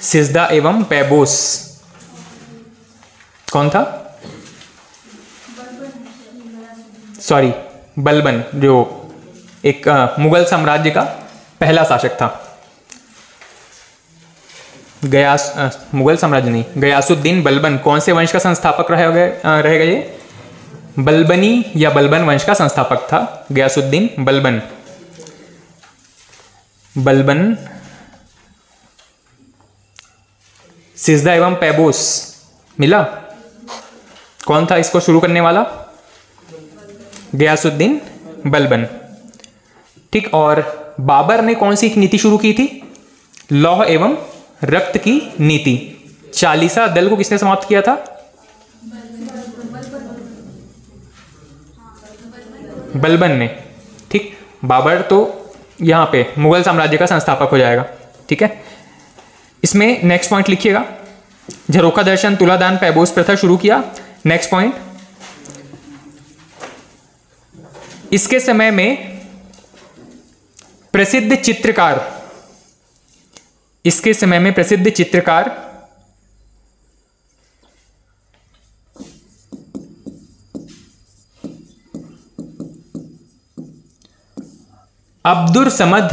सिजदा एवं पैबोस कौन था? सॉरी, बलबन, जो एक मुगल साम्राज्य का पहला शासक था। मुगल साम्राज्य नहीं, गयासुद्दीन बलबन कौन से वंश का संस्थापक रहेगा ये? बलबनी या बलबन वंश का संस्थापक था गयासुद्दीन बलबन। बलबन, सिजदा एवं पैबोस मिला। कौन था इसको शुरू करने वाला? गयासुद्दीन बलबन। ठीक, और बाबर ने कौन सी नीति शुरू की थी? लौह एवं रक्त की नीति। चालीसा दल को किसने समाप्त किया था? बलबन ने। ठीक, बाबर तो यहां पे मुगल साम्राज्य का संस्थापक हो जाएगा। ठीक है, इसमें नेक्स्ट पॉइंट लिखिएगा, झरोखा दर्शन, तुलादान, पैबोस प्रथा शुरू किया। नेक्स्ट पॉइंट, इसके समय में प्रसिद्ध चित्रकार, इसके समय में प्रसिद्ध चित्रकार अब्दुर समद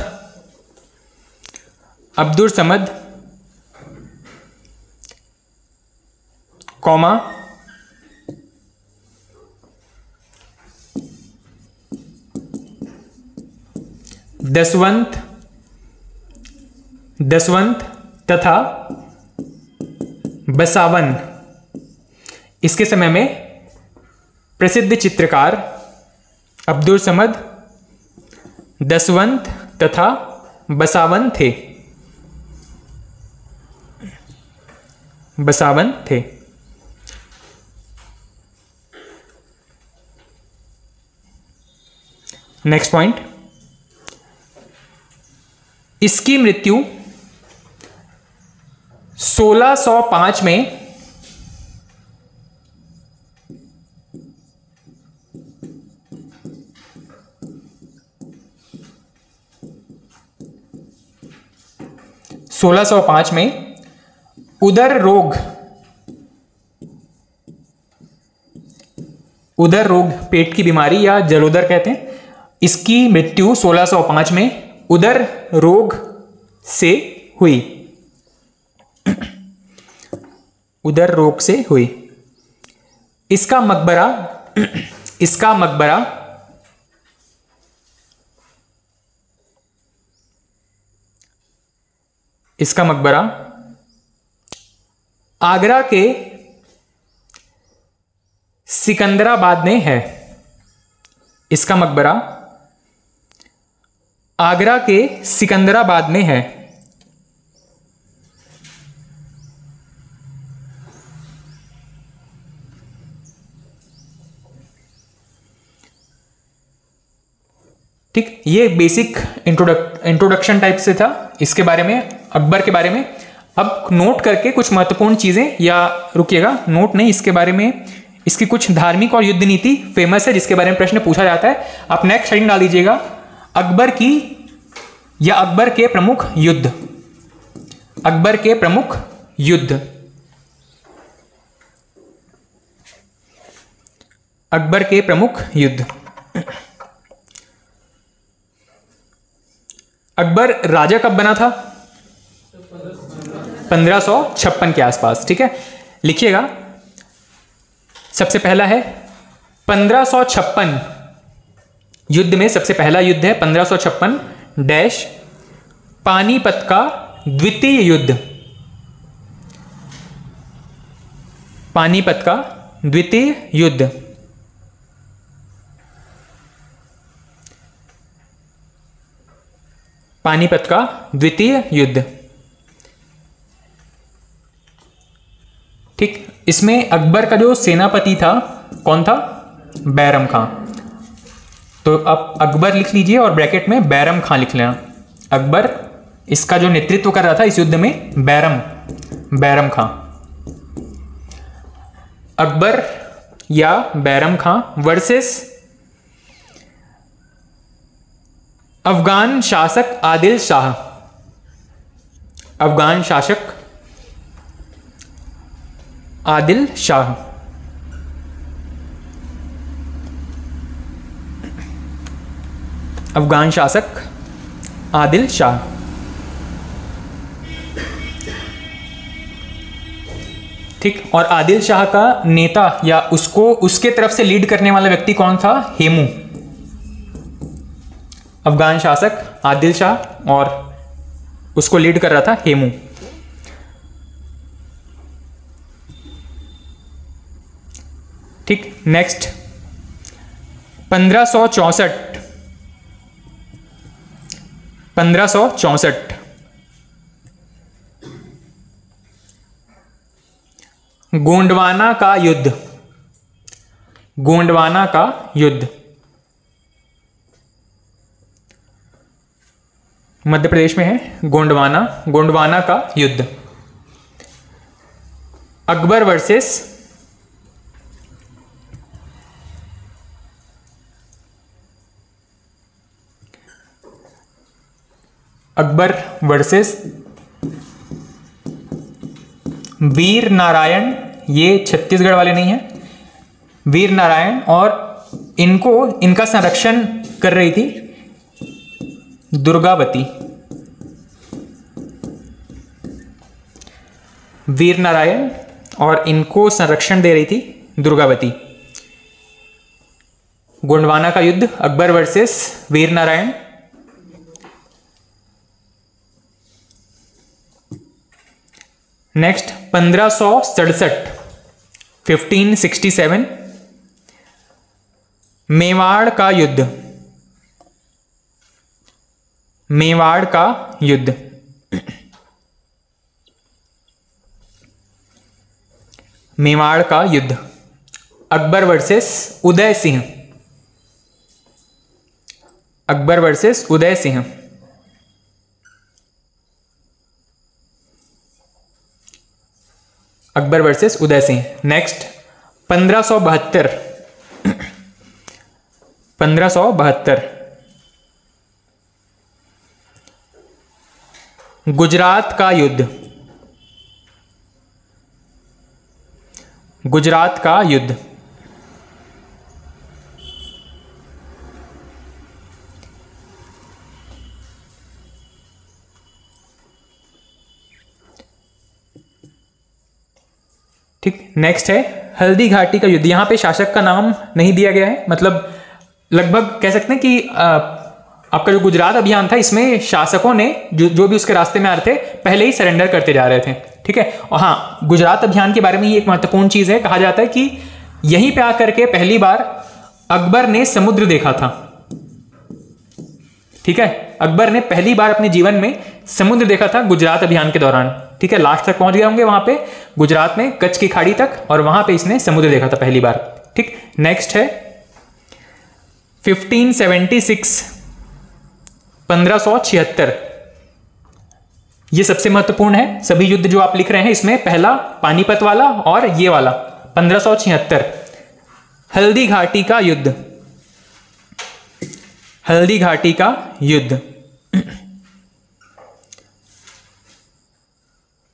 कॉमा दसवंत तथा बसावन, इसके समय में प्रसिद्ध चित्रकार अब्दुल समद, दसवंत तथा बसावन थे। बसावन थे। नेक्स्ट पॉइंट, इसकी मृत्यु 1605 में उदर रोग, पेट की बीमारी या जलोदर कहते हैं, इसकी मृत्यु 1605 में उदर रोग से हुई। उदर रोग से हुई। इसका मकबरा आगरा के सिकंदराबाद में है। इसका मकबरा आगरा के सिकंदराबाद में है। ठीक, ये बेसिक इंट्रोडक्शन टाइप से था इसके बारे में, अकबर के बारे में। अब नोट करके कुछ महत्वपूर्ण चीजें, या रुकिएगा, नोट नहीं, इसके बारे में, इसकी कुछ धार्मिक और युद्ध नीति फेमस है जिसके बारे में प्रश्न पूछा जाता है। आप नेक्स्ट हेडिंग डाल दीजिएगा, अकबर की या अकबर के प्रमुख युद्ध, अकबर के प्रमुख युद्ध, अकबर के प्रमुख युद्ध। अकबर राजा कब बना था? 1556 के आसपास, ठीक है, लिखिएगा। सबसे पहला है 1556 युद्ध में सबसे पहला युद्ध है 1556 डैश पानीपत का द्वितीय युद्ध, पानीपत का द्वितीय युद्ध। पानीपत का द्वितीय युद्ध, ठीक। इसमें अकबर का जो सेनापति था कौन था? बैरम खां। तो आप अकबर लिख लीजिए और ब्रैकेट में बैरम खां लिख लेना। अकबर इसका जो नेतृत्व कर रहा था इस युद्ध में, बैरम खां। अकबर या बैरम खां वर्सेस अफगान शासक आदिल शाह, अफगान शासक आदिल शाह। अफगान शासक आदिल शाह, ठीक। और आदिल शाह का नेता या उसको उसके तरफ से लीड करने वाला व्यक्ति कौन था? हेमू। अफगान शासक आदिल शाह और उसको लीड कर रहा था हेमू। ठीक, नेक्स्ट 1564 गोंडवाना का युद्ध, गोंडवाना का युद्ध मध्य प्रदेश में है। गोंडवाना का युद्ध। अकबर वर्सेस वीर नारायण, ये छत्तीसगढ़ वाले नहीं हैं, वीर नारायण, और इनका संरक्षण कर रही थी दुर्गावती। वीर नारायण और इनको संरक्षण दे रही थी दुर्गावती। गोंडवाना का युद्ध, अकबर वर्सेस वीर नारायण। नेक्स्ट 1567 मेवाड़ का युद्ध, मेवाड़ का युद्ध। मेवाड़ का युद्ध, Akbar versus Uday Singh, Akbar versus Uday Singh. Akbar versus Uday Singh. Next 1572 Gujarat का युद्ध, गुजरात का युद्ध। ठीक, नेक्स्ट है हल्दी घाटी का युद्ध। यहां पे शासक का नाम नहीं दिया गया है, मतलब लगभग कह सकते हैं कि आपका जो गुजरात अभियान था इसमें शासकों ने जो भी उसके रास्ते में आ रहे थे पहले ही सरेंडर करते जा रहे थे। ठीक है, और हाँ, गुजरात अभियान के बारे में ये एक महत्वपूर्ण चीज है, कहा जाता है कि यहीं पे आकर के पहली बार अकबर ने समुद्र देखा था। ठीक है, अकबर ने पहली बार अपने जीवन में समुद्र देखा था गुजरात अभियान के दौरान। ठीक है, लास्ट तक पहुंच गए होंगे वहां पे गुजरात में, कच्छ की खाड़ी तक, और वहां पे इसने समुद्र देखा था पहली बार। ठीक, नेक्स्ट है 1576 1576, ये सबसे महत्वपूर्ण है। सभी युद्ध जो आप लिख रहे हैं इसमें पहला पानीपत वाला और ये वाला 1576। हल्दी घाटी का युद्ध, हल्दी घाटी का युद्ध,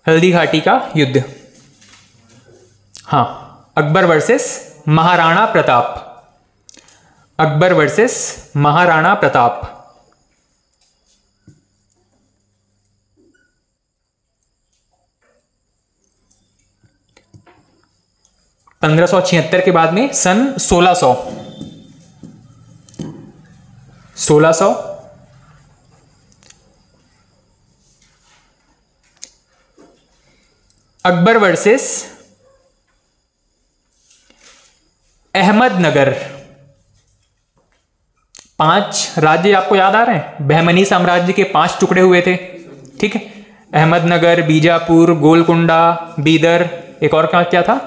हल्दी घाटी का युद्ध। हाँ, अकबर वर्सेस महाराणा प्रताप, अकबर वर्सेस महाराणा प्रताप। पंद्रह सौ छिहत्तर के बाद में सन 1600 अकबर वर्सेस अहमदनगर। 5 राज्य आपको याद आ रहे हैं? बहमनी साम्राज्य के 5 टुकड़े हुए थे, ठीक है। अहमदनगर, बीजापुर, गोलकुंडा, बीदर, एक और क्या था,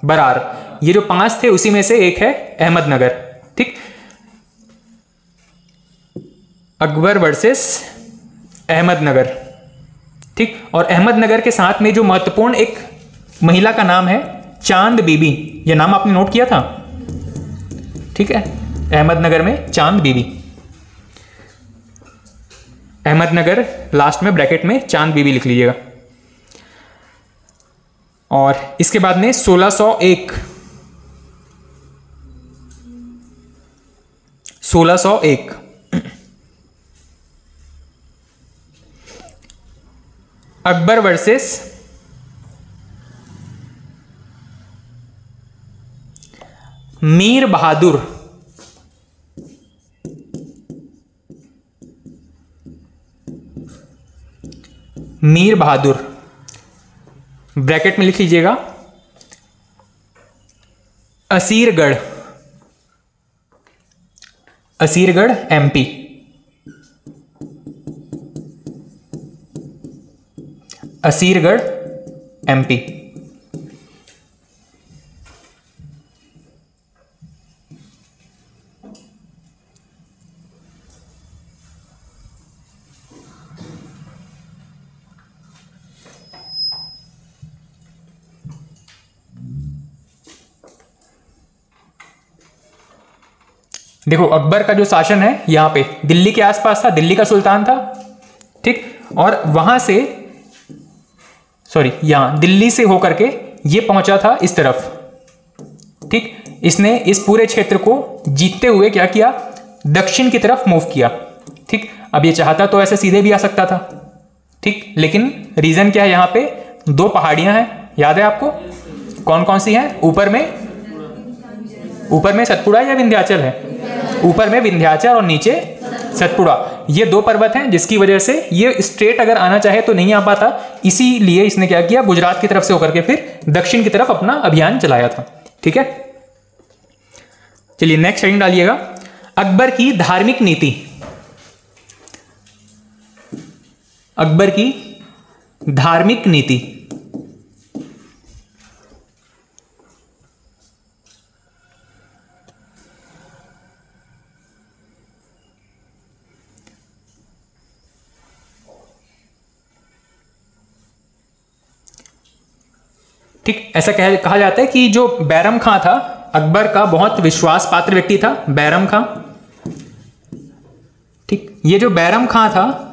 बरार। ये जो 5 थे उसी में से एक है अहमदनगर, ठीक। अकबर वर्सेस अहमदनगर, ठीक। और अहमदनगर के साथ में जो महत्वपूर्ण एक महिला का नाम है चांद बीबी, ये नाम आपने नोट किया था, ठीक है। अहमदनगर में चांद बीबी, अहमदनगर लास्ट में ब्रैकेट में चांद बीबी लिख लीजिएगा। और इसके बाद में 1601, 1601 अकबर वर्सेस मीर बहादुर, मीर बहादुर ब्रैकेट में लिख लीजिएगा। Asirgarh, Asirgarh MP, Asirgarh MP. देखो अकबर का जो शासन है यहां पे दिल्ली के आसपास था, दिल्ली का सुल्तान था, ठीक। और वहां से यहां दिल्ली से होकर के ये पहुंचा था इस तरफ, ठीक। इसने इस पूरे क्षेत्र को जीतते हुए क्या किया, दक्षिण की तरफ मूव किया, ठीक। अब ये चाहता तो ऐसे सीधे भी आ सकता था, ठीक। लेकिन रीजन क्या है, यहां पे 2 पहाड़ियां हैं, याद है आपको? कौन कौन सी हैं? ऊपर में सतपुड़ा या विंध्याचल है? ऊपर में विंध्याचल और नीचे सतपुड़ा। ये 2 पर्वत हैं जिसकी वजह से ये स्ट्रेट अगर आना चाहे तो नहीं आ पाता, इसीलिए इसने क्या किया, गुजरात की तरफ से होकर के फिर दक्षिण की तरफ अपना अभियान चलाया था, ठीक है। चलिए नेक्स्ट हेडिंग डालिएगा, अकबर की धार्मिक नीति। अकबर की धार्मिक नीति, ठीक। ऐसा कहा जाता है कि जो बैरम खां था, अकबर का बहुत विश्वास पात्र व्यक्ति था बैरम खां, ठीक। ये जो बैरम खां था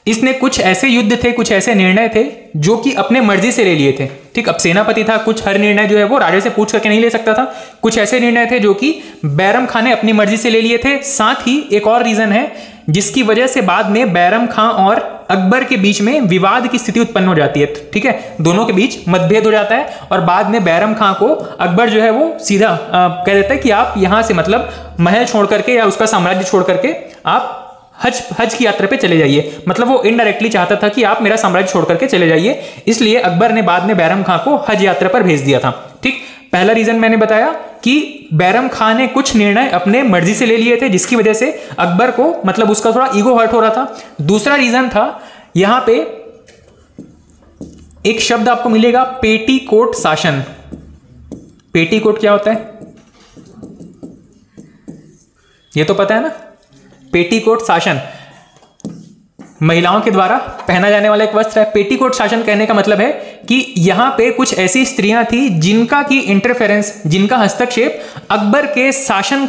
इसने कुछ ऐसे युद्ध थे, कुछ ऐसे निर्णय थे जो कि अपने मर्जी से ले लिए थे, ठीक। अब सेनापति था, कुछ हर निर्णय जो है वो राजे से पूछ करके नहीं ले सकता था, कुछ ऐसे निर्णय थे जो कि बैरम खां ने अपनी मर्जी से ले लिए थे। साथ ही एक और रीजन है जिसकी वजह से बाद में बैरम खां और अकबर के बीच में विवाद की स्थिति उत्पन्न हो जाती है, ठीक है। दोनों के बीच मतभेद हो जाता है और बाद में बैरम खां को अकबर जो है वो सीधा कह देता है कि आप यहां से मतलब महल छोड़ करके या उसका साम्राज्य छोड़ करके आप हज की यात्रा पे चले जाइए। मतलब वो इनडायरेक्टली चाहता था कि आप मेरा साम्राज्य छोड़ करके चले जाइए, इसलिए अकबर ने बाद में बैरम खां को हज यात्रा पर भेज दिया था, ठीक। पहला रीजन मैंने बताया कि बैरम खां ने कुछ निर्णय अपने मर्जी से ले लिए थे जिसकी वजह से अकबर को मतलब उसका थोड़ा ईगो हर्ट हो रहा था। दूसरा रीजन था यहां पे एक शब्द आपको मिलेगा, पेटीकोट शासन। पेटीकोट क्या होता है ये तो पता है ना, पेटीकोट शासन। महिलाओं के द्वारा पहना जाने वाला एक वस्त्र है। पेटीकोट शासन कहने का मतलब है कि यहां पे कुछ ऐसी स्त्रियां थी जिनका की इंटरफेरेंस, जिनका हस्तक्षेप अकबर के शासन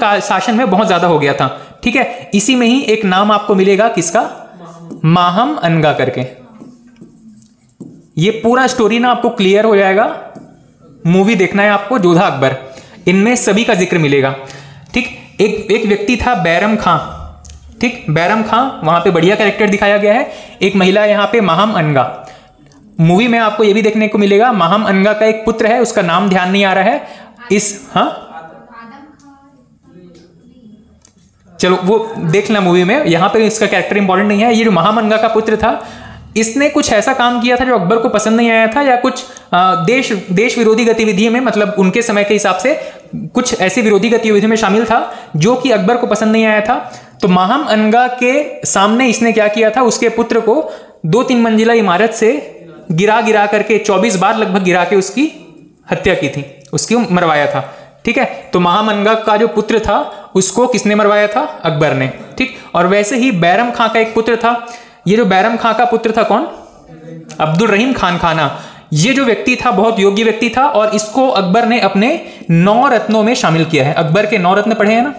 में बहुत ज्यादा हो गया था। ठीक है, इसी में ही एक नाम आपको मिलेगा किसका, माहम अनगा करके। ये पूरा स्टोरी ना आपको क्लियर हो जाएगा, मूवी देखना है आपको जोधा अकबर, इनमें सभी का जिक्र मिलेगा। ठीक, एक व्यक्ति था बैरम खां। ठीक, बैरम खां, वहां पे बढ़िया कैरेक्टर दिखाया गया है। एक महिला यहाँ पे माहम अनगा। मूवी में आपको ये भी देखने को मिलेगा, माहम अनगा का एक पुत्र है, उसका नाम ध्यान नहीं आ रहा है चलो वो देख लेना मूवी में, यहां पे इसका कैरेक्टर इंपॉर्टेंट नहीं है। ये जो माहम अनगा का पुत्र था, इसने कुछ ऐसा काम किया था जो अकबर को पसंद नहीं आया था, या कुछ देश विरोधी गतिविधि में, मतलब उनके समय के हिसाब से कुछ ऐसी विरोधी गतिविधि में शामिल था जो कि अकबर को पसंद नहीं आया था। तो माहम अनगा के सामने इसने क्या किया था, उसके पुत्र को 2-3 मंजिला इमारत से गिरा करके 24 बार लगभग गिरा के उसकी हत्या की थी, उसकी मरवाया था। ठीक है, तो माहम अनगा का जो पुत्र था उसको किसने मरवाया था, अकबर ने। ठीक, और वैसे ही बैरम खां का एक पुत्र था। ये जो बैरम खां का पुत्र था कौन, अब्दुल रहीम खान खाना। ये जो व्यक्ति था बहुत योग्य व्यक्ति था, और इसको अकबर ने अपने 9 रत्नों में शामिल किया है। अकबर के 9 रत्न पढ़े हैं ना।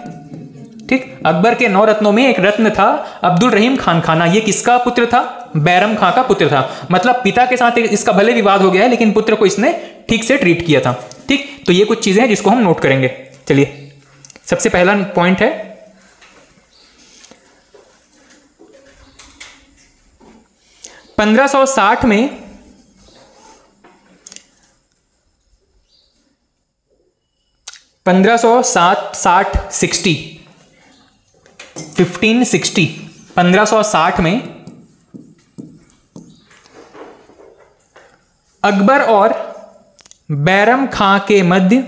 ठीक, अकबर के 9 रत्नों में एक रत्न था अब्दुल रहीम खान खाना। ये किसका पुत्र था, बैरम खां का पुत्र था। मतलब पिता के साथ इसका भले विवाद हो गया है, लेकिन पुत्र को इसने ठीक से ट्रीट किया था। ठीक, तो ये कुछ चीजें हैं जिसको हम नोट करेंगे। चलिए, सबसे पहला पॉइंट है 1560 में 1560 में अकबर और बैरम खां के मध्य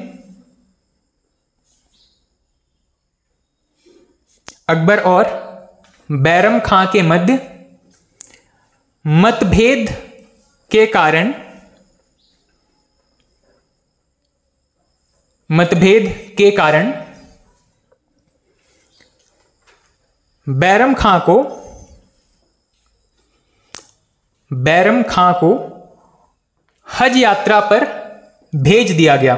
मतभेद के कारण बैरम खां को हज यात्रा पर भेज दिया गया।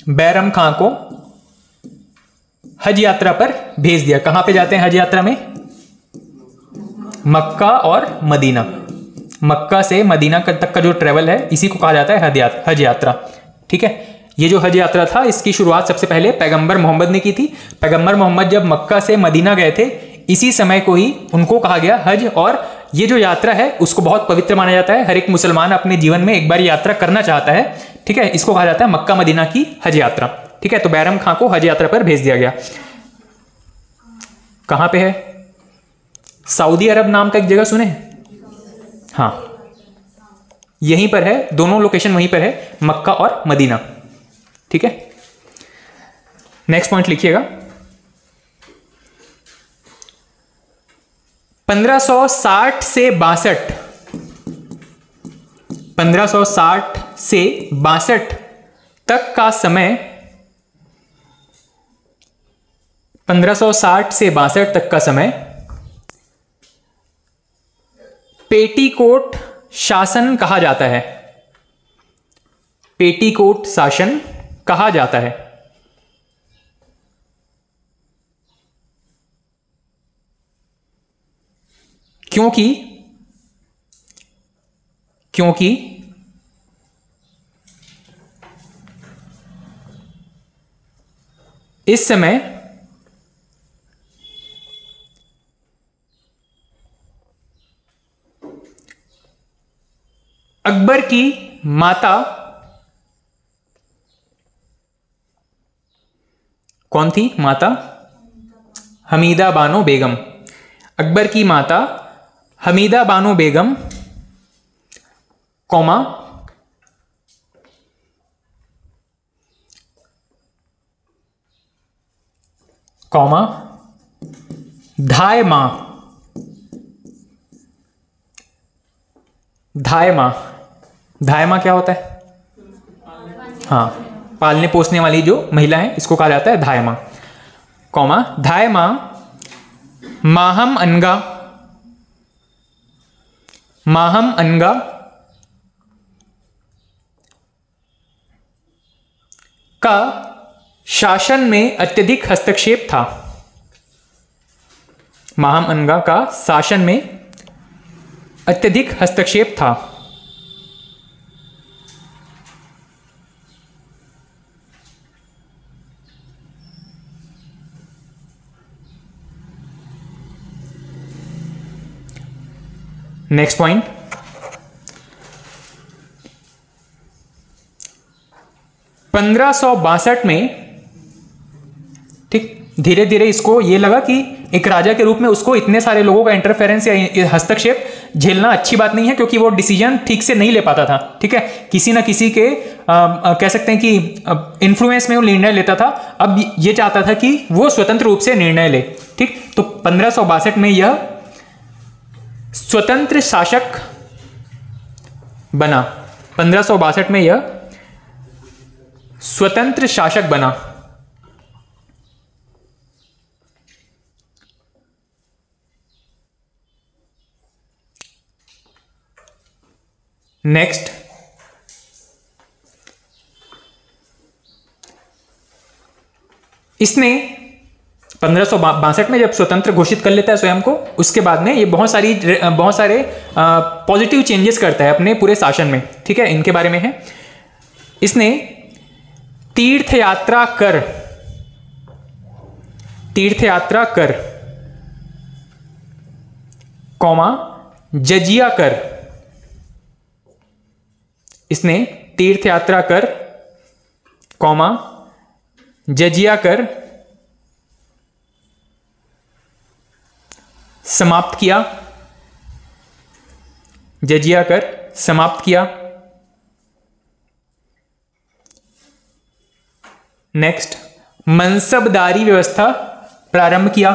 बैरम खां को हज यात्रा पर भेज दिया। कहां पे जाते हैं हज यात्रा में, मक्का और मदीना। मक्का से मदीना तक का जो ट्रेवल है इसी को कहा जाता है हज यात्रा। ठीक है, ये जो हज यात्रा था इसकी शुरुआत सबसे पहले पैगंबर मोहम्मद ने की थी। पैगंबर मोहम्मद जब मक्का से मदीना गए थे, इसी समय को ही उनको कहा गया हज। और ये जो यात्रा है उसको बहुत पवित्र माना जाता है। हर एक मुसलमान अपने जीवन में एक बार यात्रा करना चाहता है। ठीक है, इसको कहा जाता है मक्का मदीना की हज यात्रा। ठीक है, तो बैरम खां को हज यात्रा पर भेज दिया गया। कहां पे है, सऊदी अरब नाम का एक जगह सुने, हाँ यहीं पर है, दोनों लोकेशन वहीं पर है, मक्का और मदीना। ठीक है, नेक्स्ट पॉइंट लिखिएगा 1560 से 62 तक का समय, 1560 से 62 तक का समय पेटीकोट शासन कहा जाता है। पेटीकोट शासन कहा जाता है। क्योंकि इस समय अकबर की माता कौन थी, माता हमीदा बानो बेगम। अकबर की माता हमीदा बानो बेगम कौमा धाय मां क्या होता है, हाँ पालने पोसने वाली जो महिला है इसको कहा जाता है धाय मां। धाय मां माहम अनगा, माहम अनगा का शासन में अत्यधिक हस्तक्षेप था। माहम अनगा का शासन में अत्यधिक हस्तक्षेप था। नेक्स्ट पॉइंट, पंद्रह सौ बासठ में, ठीक, धीरे धीरे इसको ये लगा कि एक राजा के रूप में उसको इतने सारे लोगों का इंटरफेरेंस या हस्तक्षेप झेलना अच्छी बात नहीं है, क्योंकि वो डिसीजन ठीक से नहीं ले पाता था। ठीक है, किसी ना किसी के कह सकते हैं कि इन्फ्लुएंस में वो निर्णय लेता था। अब ये चाहता था कि वो स्वतंत्र रूप से निर्णय ले। ठीक, तो 1562 में यह स्वतंत्र शासक बना। 1562 में यह स्वतंत्र शासक बना। नेक्स्ट, इसने 1562 में जब स्वतंत्र घोषित कर लेता है स्वयं को, उसके बाद में ये बहुत सारे पॉजिटिव चेंजेस करता है अपने पूरे शासन में। ठीक है, इनके बारे में है, इसने तीर्थ यात्रा कर कौमा जजिया कर, इसने तीर्थ यात्रा कर कौमा जजिया कर समाप्त किया, जजिया कर समाप्त किया। नेक्स्ट, मनसबदारी व्यवस्था प्रारंभ किया।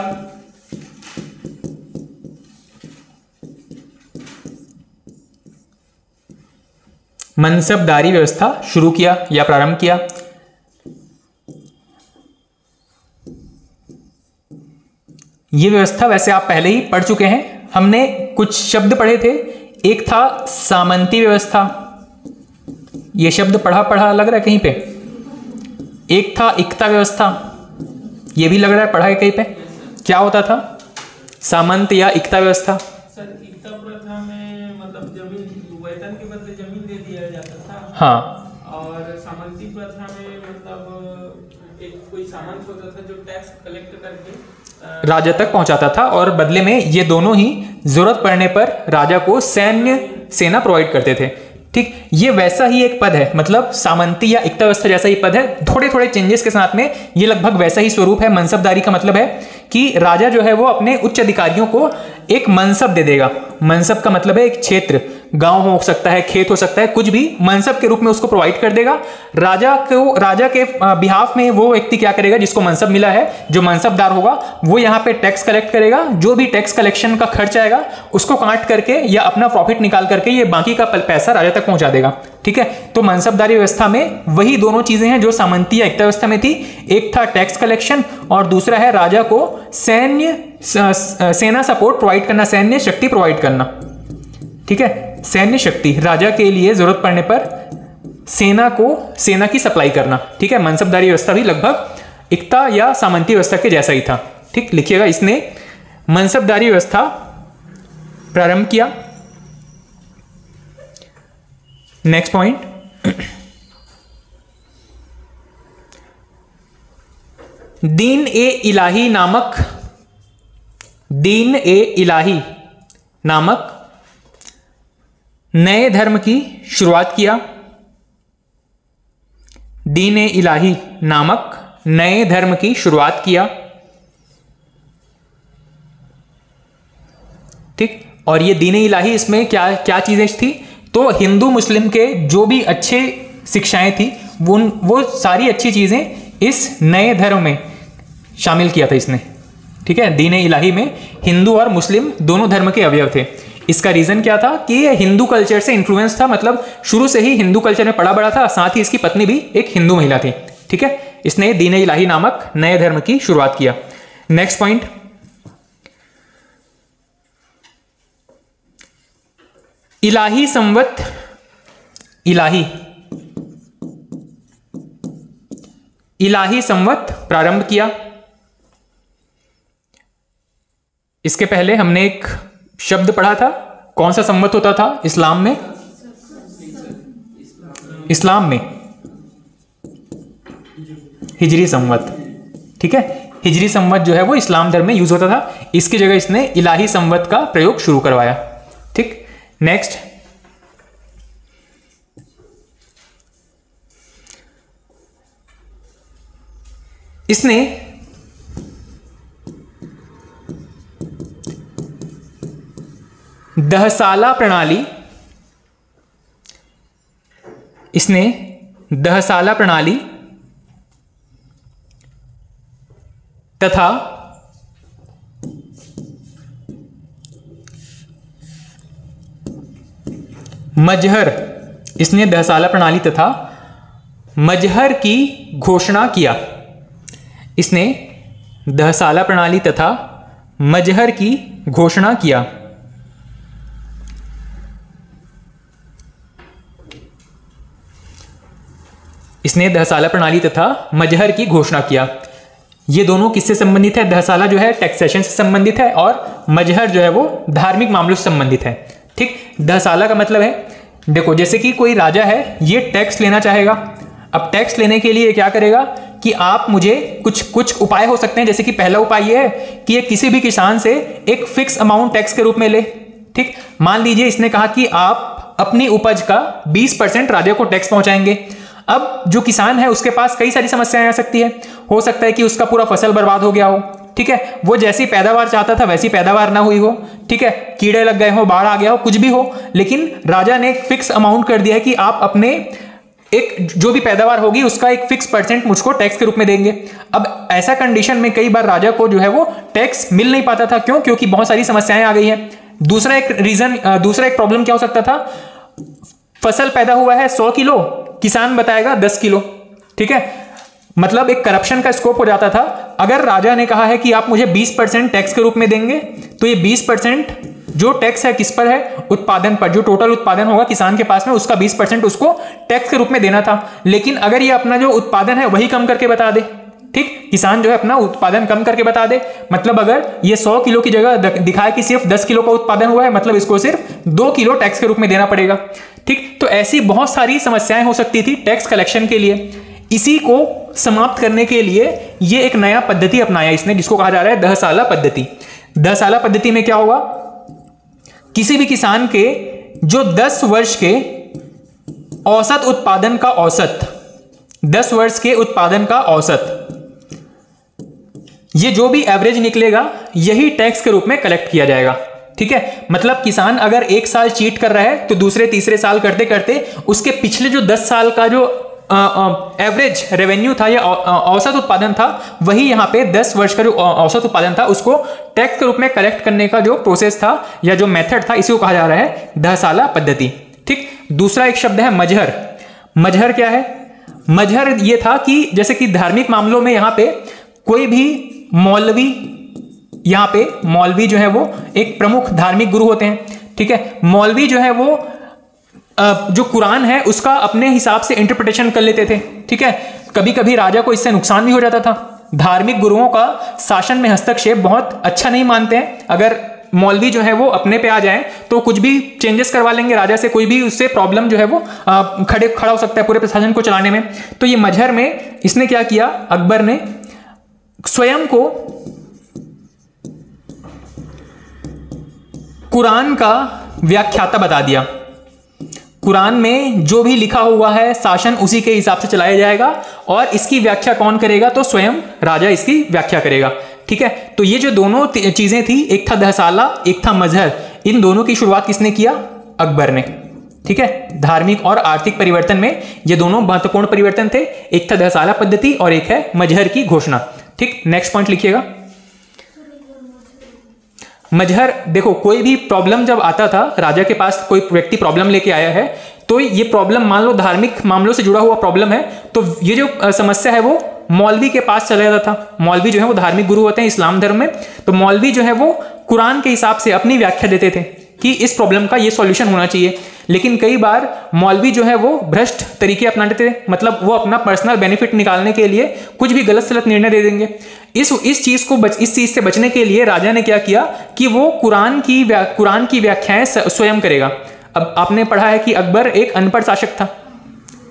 मनसबदारी व्यवस्था शुरू किया या प्रारंभ किया। यह व्यवस्था वैसे आप पहले ही पढ़ चुके हैं, हमने कुछ शब्द पढ़े थे। एक था सामंती व्यवस्था, यह शब्द पढ़ा लग रहा है कहीं पे। एक था इक्ता व्यवस्था, यह भी लग रहा है पढ़ा है कहीं पे। क्या होता था सामंत या इक्ता व्यवस्था? सर, इक्ता प्रथा में मतलब जमीन वेतन के बदले जमीन दे दिया जाता था। हाँ, और सामंती प्रथा में मतलब एक कोई सामंत होता था जो टैक्स कलेक्ट करके राजा तक पहुंचाता था, और बदले में ये दोनों ही जरूरत पड़ने पर राजा को सैन्य सेना प्रोवाइड करते थे। ठीक, ये वैसा ही एक पद है, मतलब सामंती या इक्ता व्यवस्था जैसा ही पद है, थोड़े थोड़े चेंजेस के साथ में ये लगभग वैसा ही स्वरूप है। मनसबदारी का मतलब है कि राजा जो है वो अपने उच्च अधिकारियों को एक मनसब दे देगा। मनसब का मतलब है एक क्षेत्र, गांव हो सकता है, खेत हो सकता है, कुछ भी मनसब के रूप में उसको प्रोवाइड कर देगा। राजा के बिहाफ में वो व्यक्ति क्या करेगा जिसको मनसब मिला है, जो मनसबदार होगा वो यहाँ पे टैक्स कलेक्ट करेगा। जो भी टैक्स कलेक्शन का खर्च आएगा उसको काट करके या अपना प्रॉफिट निकाल करके ये बाकी का पैसा राजा तक पहुंचा देगा। ठीक है, तो मनसबदारी व्यवस्था में वही दोनों चीजें हैं जो सामंती या इक्ता व्यवस्था में थी। एक था टैक्स कलेक्शन और दूसरा है राजा को सेना सपोर्ट प्रोवाइड करना, सैन्य शक्ति प्रोवाइड करना। ठीक है, सैन्य शक्ति, राजा के लिए जरूरत पड़ने पर सेना की सप्लाई करना। ठीक है, मनसबदारी व्यवस्था भी लगभग इक्ता या सामंती व्यवस्था के जैसा ही था। ठीक, लिखिएगा, इसने मनसबदारी व्यवस्था प्रारंभ किया। नेक्स्ट पॉइंट, दीन ए इलाही नामक नए धर्म की शुरुआत किया। दीन ए इलाही नामक नए धर्म की शुरुआत किया। ठीक, और ये दीन ए इलाही, इसमें क्या क्या चीजें थी? तो हिंदू मुस्लिम के जो भी अच्छे शिक्षाएं थी वो सारी अच्छी चीजें इस नए धर्म में शामिल किया था इसने। ठीक है, दीन ए इलाही में हिंदू और मुस्लिम दोनों धर्म के अवयव थे। इसका रीजन क्या था कि ये हिंदू कल्चर से इन्फ्लुएंस था, मतलब शुरू से ही हिंदू कल्चर में पड़ा बड़ा था, साथ ही इसकी पत्नी भी एक हिंदू महिला थी। ठीक है, इसने दीन ए इलाही नामक नए धर्म की शुरुआत किया। नेक्स्ट पॉइंट, इलाही संवत, इलाही संवत प्रारंभ किया। इसके पहले हमने एक शब्द पढ़ा था, कौन सा संवत होता था इस्लाम में? इस्लाम में हिजरी संवत, ठीक है। हिजरी संवत जो है वो इस्लाम धर्म में यूज होता था, इसकी जगह इसने इलाही संवत का प्रयोग शुरू करवाया, ठीक। नेक्स्ट, इसने दहसाला प्रणाली, इसने दहसाला प्रणाली तथा मजहर, इसने दहसाला प्रणाली तथा मजहर की घोषणा किया। इसने दहसाला प्रणाली तथा मजहर की घोषणा किया। इसने दहसाला प्रणाली तथा मजहर की घोषणा किया। ये दोनों किससे संबंधित है? दहसाला जो है टैक्सेशन से संबंधित है और मजहर जो है वो धार्मिक मामलों से संबंधित है, ठीक। दहसाला का मतलब है, देखो जैसे कि कोई राजा है, ये टैक्स लेना चाहेगा। अब टैक्स लेने के लिए क्या करेगा कि आप मुझे कुछ उपाय हो सकते हैं। जैसे कि पहला उपाय ये है कि ये किसी भी किसान से एक फिक्स अमाउंट टैक्स के रूप में ले, ठीक। मान लीजिए इसने कहा कि आप अपनी उपज का 20% राजा को टैक्स पहुंचाएंगे। अब जो किसान है उसके पास कई सारी समस्याएं आ सकती है। हो सकता है कि उसका पूरा फसल बर्बाद हो गया हो, ठीक है, वो जैसी पैदावार चाहता था वैसी पैदावार ना हुई हो, ठीक है, कीड़े लग गए हो, बाढ़ आ गया हो, कुछ भी हो, लेकिन राजा ने एक फिक्स अमाउंट कर दिया है कि आप अपने एक जो भी पैदावार होगी उसका एक फिक्स % मुझको टैक्स के रूप में देंगे। अब ऐसा कंडीशन में कई बार राजा को जो है वो टैक्स मिल नहीं पाता था। क्यों? क्योंकि बहुत सारी समस्याएं आ गई हैं। दूसरा एक प्रॉब्लम क्या हो सकता था, फसल पैदा हुआ है 100 किलो, किसान बताएगा 10 किलो, ठीक है, मतलब एक करप्शन का स्कोप हो जाता था। अगर राजा ने कहा है कि आप मुझे 20% टैक्स के रूप में देंगे, तो ये 20% जो टैक्स है किस पर है? उत्पादन पर। जो टोटल उत्पादन होगा किसान के पास में उसका 20% उसको टैक्स के रूप में देना था। लेकिन अगर ये अपना जो उत्पादन है वही कम करके बता दे, ठीक, किसान जो है अपना उत्पादन कम करके बता दे, मतलब अगर ये 100 किलो की जगह दिखाए कि सिर्फ 10 किलो का उत्पादन हुआ है, मतलब इसको सिर्फ 2 किलो टैक्स के रूप में देना पड़ेगा, ठीक। तो ऐसी बहुत सारी समस्याएं हो सकती थी टैक्स कलेक्शन के लिए। इसी को समाप्त करने के लिए ये एक नया पद्धति अपनाया इसने, जिसको कहा जा रहा है दहसाला पद्धति। दहसाला पद्धति में क्या होगा, किसी भी किसान के जो 10 वर्ष के औसत उत्पादन का औसत, 10 वर्ष के उत्पादन का औसत, ये जो भी एवरेज निकलेगा यही टैक्स के रूप में कलेक्ट किया जाएगा, ठीक है। मतलब किसान अगर एक साल चीट कर रहा है तो दूसरे तीसरे साल करते करते उसके पिछले जो 10 साल का जो एवरेज रेवेन्यू था या औसत उत्पादन था, वही यहाँ पे 10 वर्ष का जो औसत उत्पादन था उसको टैक्स के रूप में कलेक्ट करने का जो प्रोसेस था या जो मेथड था, इसी को कहा जा रहा है दहसाला पद्धति, ठीक। दूसरा एक शब्द है मजहर। मजहर क्या है? मजहर ये था कि जैसे कि धार्मिक मामलों में यहाँ पे कोई भी मौलवी, यहाँ पे मौलवी जो है वो एक प्रमुख धार्मिक गुरु होते हैं, ठीक है। मौलवी जो है वो जो कुरान है उसका अपने हिसाब से इंटरप्रिटेशन कर लेते थे, ठीक है। कभी कभी राजा को इससे नुकसान भी हो जाता था। धार्मिक गुरुओं का शासन में हस्तक्षेप बहुत अच्छा नहीं मानते हैं। अगर मौलवी जो है वो अपने पे आ जाए तो कुछ भी चेंजेस करवा लेंगे राजा से, कोई भी उससे प्रॉब्लम जो है वो खड़ा हो सकता है पूरे प्रशासन को चलाने में। तो ये मजहर में इसने क्या किया, अकबर ने स्वयं को कुरान का व्याख्याता बता दिया। कुरान में जो भी लिखा हुआ है शासन उसी के हिसाब से चलाया जाएगा, और इसकी व्याख्या कौन करेगा? तो स्वयं राजा इसकी व्याख्या करेगा, ठीक है। तो ये जो दोनों चीजें थी, एक था दहसाला, एक था मजहर, इन दोनों की शुरुआत किसने किया? अकबर ने, ठीक है। धार्मिक और आर्थिक परिवर्तन में ये दोनों महत्वपूर्ण परिवर्तन थे। एक था दहसाला पद्धति और एक है मजहर की घोषणा, ठीक। नेक्स्ट पॉइंट लिखिएगा। मजहर, देखो कोई भी प्रॉब्लम जब आता था राजा के पास, कोई व्यक्ति प्रॉब्लम लेके आया है, तो ये प्रॉब्लम मान लो धार्मिक मामलों से जुड़ा हुआ प्रॉब्लम है, तो ये जो समस्या है वो मौलवी के पास चला जाता था। मौलवी जो है वो धार्मिक गुरु होते हैं इस्लाम धर्म में, तो मौलवी जो है वो कुरान के हिसाब से अपनी व्याख्या देते थे, कि इस प्रॉब्लम का ये सॉल्यूशन होना चाहिए। लेकिन कई बार मौलवी जो है वो भ्रष्ट तरीके अपनाते थे, मतलब वो अपना पर्सनल बेनिफिट निकालने के लिए कुछ भी गलत सलत निर्णय दे देंगे। इस चीज से बचने के लिए राजा ने क्या किया कि वो कुरान की व्याख्याएं स्वयं करेगा। अब आपने पढ़ा है कि अकबर एक अनपढ़ शासक था,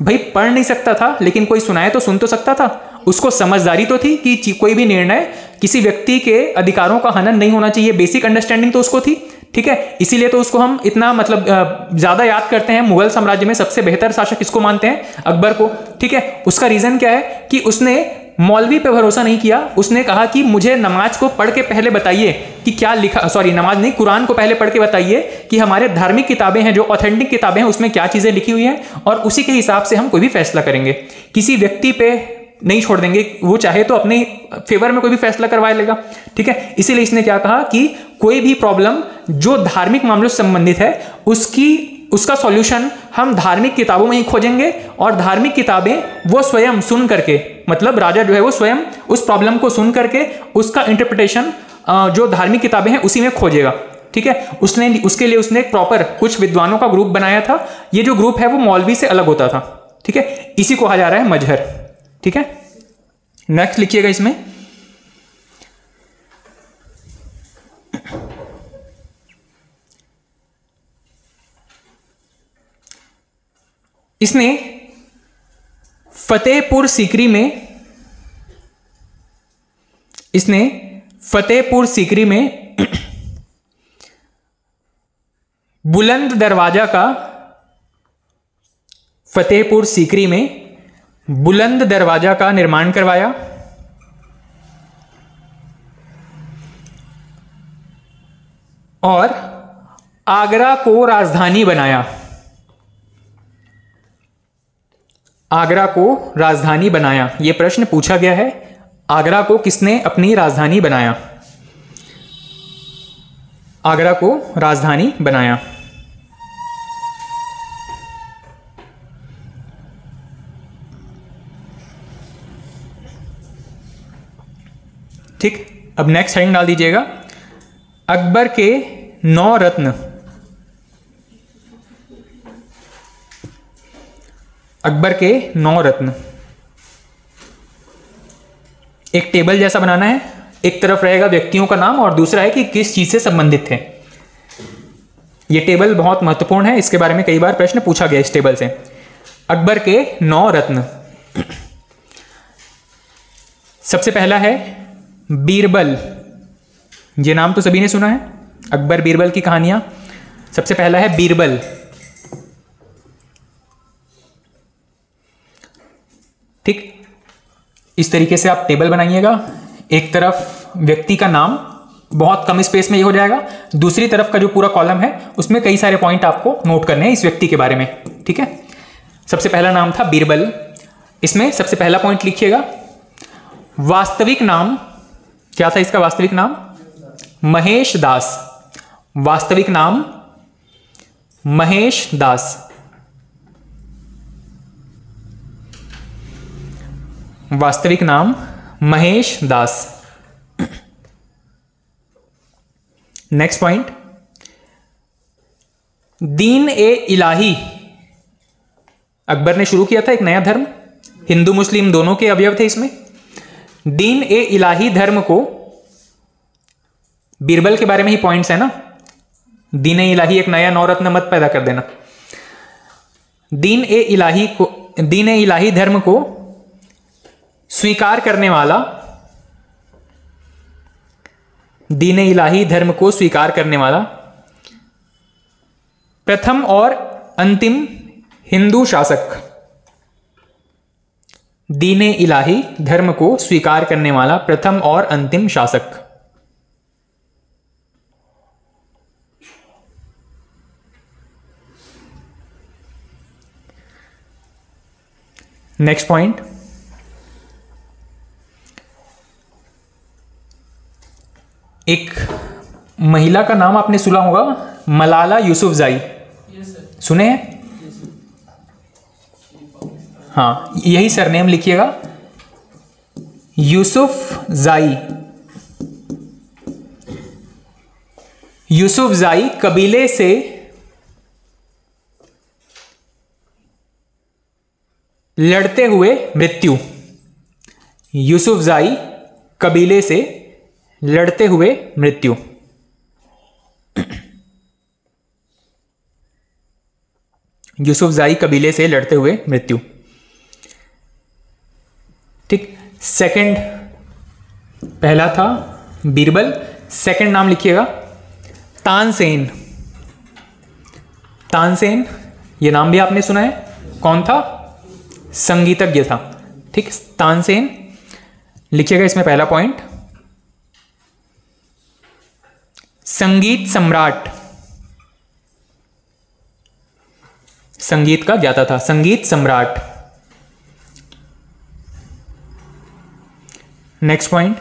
भाई पढ़ नहीं सकता था, लेकिन कोई सुनाए तो सुन तो सकता था। उसको समझदारी तो थी कि कोई भी निर्णय किसी व्यक्ति के अधिकारों का हनन नहीं होना चाहिए, बेसिक अंडरस्टैंडिंग तो उसको थी, ठीक है। इसीलिए तो उसको हम इतना मतलब ज्यादा याद करते हैं। मुगल साम्राज्य में सबसे बेहतर शासक किसको मानते हैं? अकबर को, ठीक है। उसका रीजन क्या है कि उसने मौलवी पे भरोसा नहीं किया। उसने कहा कि मुझे नमाज को पढ़ के पहले बताइए कि क्या लिखा, सॉरी नमाज नहीं, कुरान को पहले पढ़ के बताइए कि हमारे धार्मिक किताबें हैं, जो ऑथेंटिक किताबें हैं, उसमें क्या चीजें लिखी हुई हैं, और उसी के हिसाब से हम कोई भी फैसला करेंगे। किसी व्यक्ति पे नहीं छोड़ देंगे, वो चाहे तो अपने फेवर में कोई भी फैसला करवा लेगा, ठीक है। इसीलिए इसने क्या कहा कि कोई भी प्रॉब्लम जो धार्मिक मामलों से संबंधित है उसका सॉल्यूशन हम धार्मिक किताबों में ही खोजेंगे, और धार्मिक किताबें वो स्वयं सुन करके, मतलब राजा जो है वो स्वयं उस प्रॉब्लम को सुन करके उसका इंटरप्रिटेशन जो धार्मिक किताबें हैं उसी में खोजेगा, ठीक है। उसके लिए उसने एक प्रॉपर कुछ विद्वानों का ग्रुप बनाया था। ये जो ग्रुप है वो मौलवी से अलग होता था, ठीक है। इसी को कहा जा रहा है मजहर, ठीक है। नेक्स्ट लिखिएगा इसमें, इसने फतेहपुर सीकरी में बुलंद दरवाजा का, फतेहपुर सीकरी में बुलंद दरवाजा का निर्माण करवाया, और आगरा को राजधानी बनाया। आगरा को राजधानी बनाया, यह प्रश्न पूछा गया है। आगरा को किसने अपनी राजधानी बनाया? आगरा को राजधानी बनाया। ठीक, अब नेक्स्ट हेडिंग डाल दीजिएगा, अकबर के 9 रत्न। अकबर के 9 रत्न, एक टेबल जैसा बनाना है। एक तरफ रहेगा व्यक्तियों का नाम और दूसरा है कि किस चीज से संबंधित थे। यह टेबल बहुत महत्वपूर्ण है, इसके बारे में कई बार प्रश्न पूछा गया इस टेबल से। अकबर के 9 रत्न, सबसे पहला है बीरबल। ये नाम तो सभी ने सुना है, अकबर बीरबल की कहानियां। सबसे पहला है बीरबल। ठीक, इस तरीके से आप टेबल बनाइएगा। एक तरफ व्यक्ति का नाम, बहुत कम स्पेस में ये हो जाएगा। दूसरी तरफ का जो पूरा कॉलम है उसमें कई सारे पॉइंट आपको नोट करने हैं इस व्यक्ति के बारे में, ठीक है। सबसे पहला नाम था बीरबल। इसमें सबसे पहला पॉइंट लिखिएगा, वास्तविक नाम क्या था इसका? वास्तविक नाम महेश दास। वास्तविक नाम महेश दास। वास्तविक नाम महेश दास। नेक्स्ट पॉइंट, दीन ए इलाही। अकबर ने शुरू किया था एक नया धर्म, हिंदू मुस्लिम दोनों के अवयव थे इसमें। दीन ए इलाही धर्म को, बीरबल के बारे में ही पॉइंट्स है ना, दीन ए इलाही एक नया नवरत्न मत पैदा कर देना। दीन ए इलाही धर्म को स्वीकार करने वाला, दीन ए इलाही धर्म को स्वीकार करने वाला प्रथम और अंतिम हिंदू शासक। दीन ए इलाही धर्म को स्वीकार करने वाला प्रथम और अंतिम शासक। नेक्स्ट पॉइंट, एक महिला का नाम आपने सुना होगा, मलाला यूसुफजाई। सुने हैं? हाँ, यही सरनेम लिखिएगा, यूसुफजाई। यूसुफजाई कबीले से लड़ते हुए मृत्यु। यूसुफजाई कबीले से लड़ते हुए मृत्यु। यूसुफजाई कबीले से लड़ते हुए मृत्यु। ठीक। सेकंड, पहला था बीरबल, सेकंड नाम लिखिएगा तानसेन। तानसेन, ये नाम भी आपने सुना है, कौन था? संगीतज्ञ था। ठीक, तानसेन लिखिएगा इसमें पहला पॉइंट। संगीत सम्राट, संगीत का ज्ञाता था, संगीत सम्राट। नेक्स्ट पॉइंट,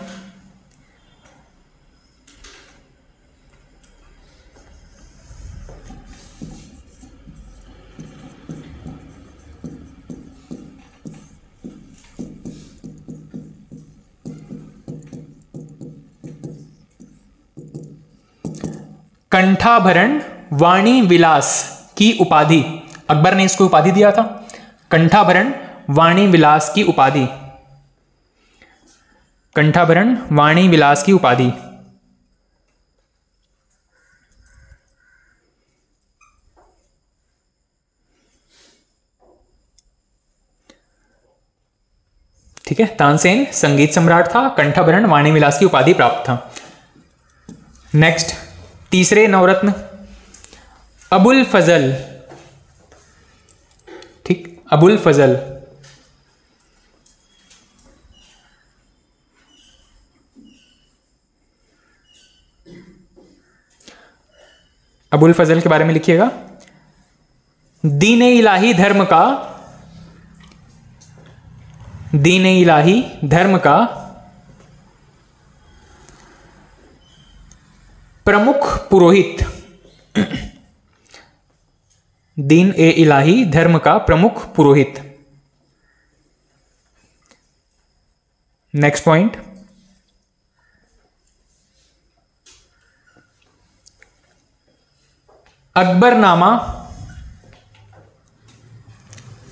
कंठाभरण वाणी विलास की उपाधि, अकबर ने इसको उपाधि दिया था, कंठाभरण वाणी विलास की उपाधि। कंठाभरण वाणी विलास की उपाधि। ठीक है, तानसेन संगीत सम्राट था, कंठाभरण वाणी विलास की उपाधि प्राप्त था। नेक्स्ट, तीसरे नवरत्न अबुल फजल। ठीक, अबुल फजल। अबुल फजल के बारे में लिखिएगा, दीन इलाही धर्म का, दीन इलाही धर्म का प्रमुख पुरोहित। दीन ए इलाही धर्म का प्रमुख पुरोहित। Next point, Akbarnama.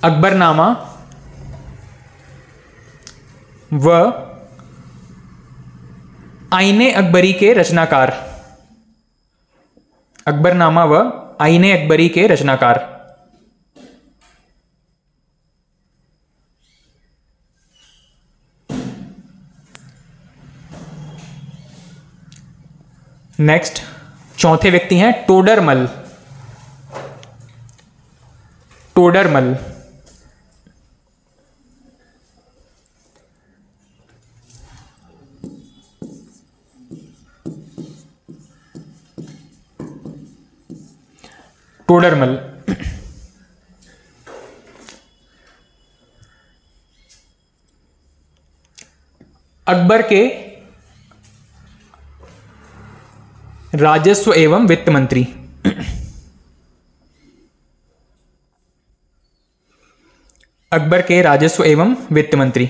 अकबरनामा व आईने अकबरी के रचनाकार। अकबरनामा व आईने अकबरी के रचनाकार। नेक्स्ट, चौथे व्यक्ति हैं टोडरमल। टोडरमल। टोडरमल अकबर के राजस्व एवं वित्त मंत्री। अकबर के राजस्व एवं वित्त मंत्री।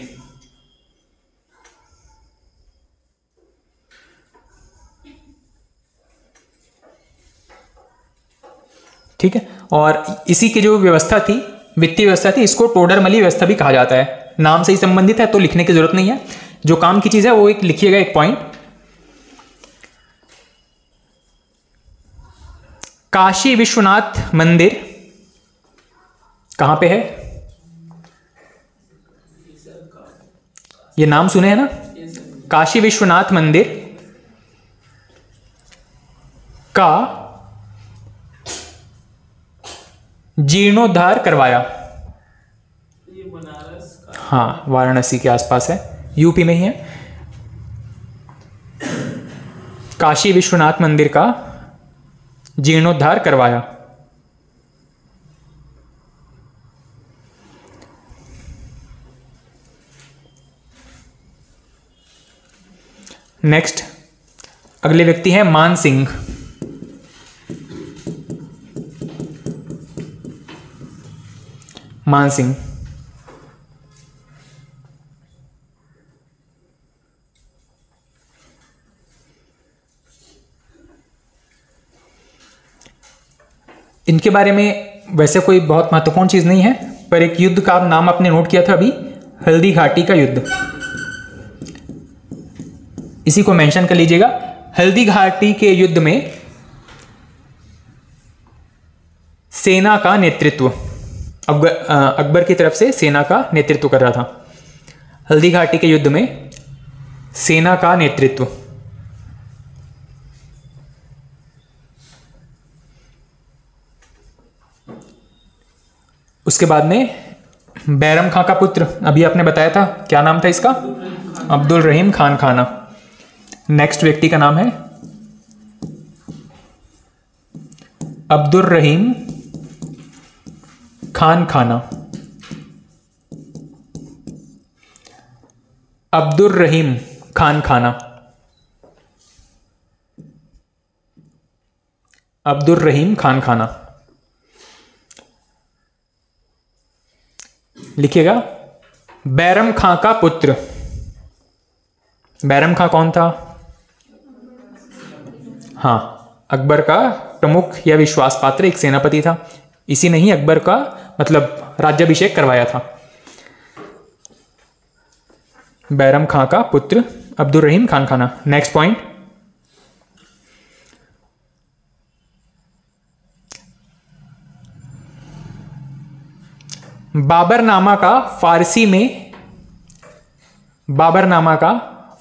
ठीक है, और इसी की जो व्यवस्था थी, वित्तीय व्यवस्था थी, इसको टोडरमली व्यवस्था भी कहा जाता है। नाम से ही संबंधित है तो लिखने की जरूरत नहीं है, जो काम की चीज है वो एक लिखिएगा, एक पॉइंट। काशी विश्वनाथ मंदिर कहां पे है? ये नाम सुने हैं ना, काशी विश्वनाथ मंदिर का जीर्णोद्धार करवाया। ये बनारस का, हाँ, वाराणसी के आसपास है, यूपी में ही है। काशी विश्वनाथ मंदिर का जीर्णोद्धार करवाया। नेक्स्ट, अगले व्यक्ति हैं मान सिंह। मान सिंह इनके बारे में वैसे कोई बहुत महत्वपूर्ण चीज़ नहीं है, पर एक युद्ध का नाम आपने नोट किया था अभी, हल्दी घाटी का युद्ध, इसी को मेंशन कर लीजिएगा। हल्दी घाटी के युद्ध में सेना का नेतृत्व अकबर की तरफ से सेना का नेतृत्व कर रहा था। हल्दी घाटी के युद्ध में सेना का नेतृत्व। उसके बाद में बैरम खां का पुत्र, अभी आपने बताया था, क्या नाम था इसका? अब्दुल रहीम खान खाना। नेक्स्ट व्यक्ति का नाम है अब्दुल रहीम खान खाना। अब्दुल रहीम खान खाना। अब्दुल रहीम खान खाना लिखिएगा। बैरम खां का पुत्र। बैरम खां कौन था? हाँ, अकबर का प्रमुख या विश्वास पात्र एक सेनापति था। इसी ने ही अकबर का मतलब राज्याभिषेक करवाया था। बैरम खां का पुत्र अब्दुल रहीम खान खाना। नेक्स्ट पॉइंट, बाबरनामा का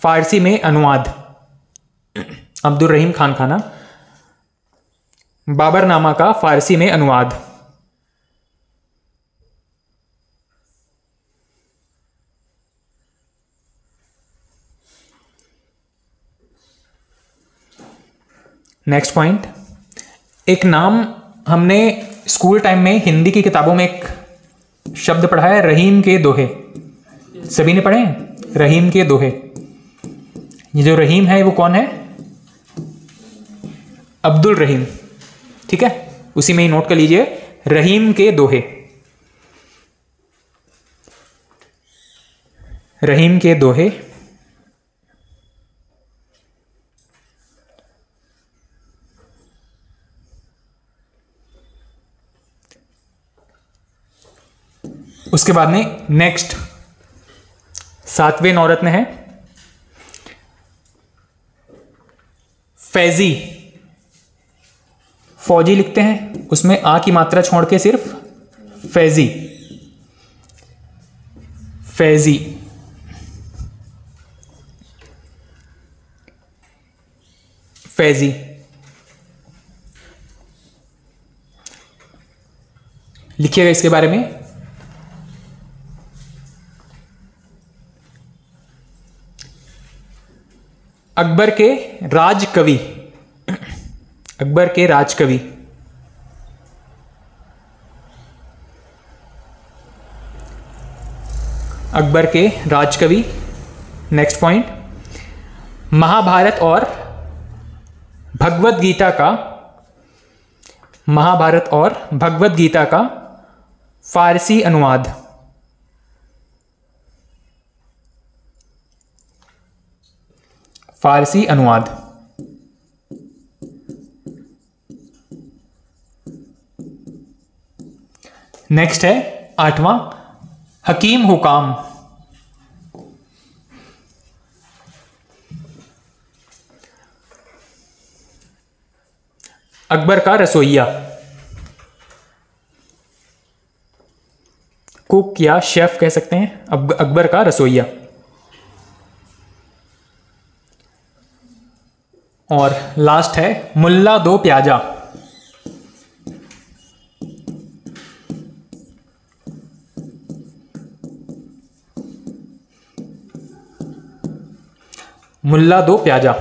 फारसी में अनुवाद। अब्दुल रहीम खान खाना, बाबरनामा का फारसी में अनुवाद। नेक्स्ट पॉइंट, एक नाम हमने स्कूल टाइम में हिंदी की किताबों में एक शब्द पढ़ा है, रहीम के दोहे। सभी ने पढ़े हैं रहीम के दोहे। ये जो रहीम है वो कौन है? अब्दुल रहीम। ठीक है, उसी में ही नोट कर लीजिए, रहीम के दोहे। रहीम के दोहे। उसके बाद में नेक्स्ट 7वें नवरत्न है फैजी। फौजी लिखते हैं, उसमें आ की मात्रा छोड़ के सिर्फ फैजी। फैजी। फैजी लिखिएगा इसके बारे में। अकबर के राजकवि। अकबर के राजकवि। अकबर के राजकवि। नेक्स्ट पॉइंट, महाभारत और भगवद गीता का, महाभारत और भगवद गीता का फारसी अनुवाद। फारसी अनुवाद। नेक्स्ट है 8वां, हकीम हुकाम। अकबर का रसोइया, कुक या शेफ कह सकते हैं, अकबर का रसोइया। और लास्ट है मुल्ला दो प्याजा। मुल्ला दो प्याजा।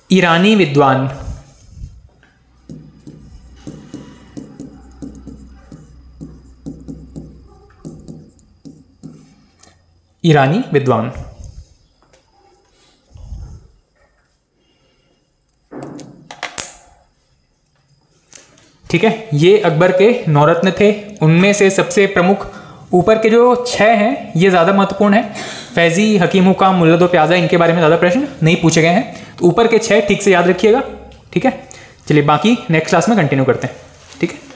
ईरानी विद्वान। ईरानी विद्वान। ठीक है, ये अकबर के नौरत्न थे। उनमें से सबसे प्रमुख ऊपर के जो 6 हैं ये ज़्यादा महत्वपूर्ण है। फैज़ी, हकीम हुकाम, मुल्ला दो प्याजा, इनके बारे में ज़्यादा प्रश्न नहीं पूछे गए हैं। तो ऊपर के 6 ठीक से याद रखिएगा, ठीक है। चलिए बाकी नेक्स्ट क्लास में कंटिन्यू करते हैं, ठीक है।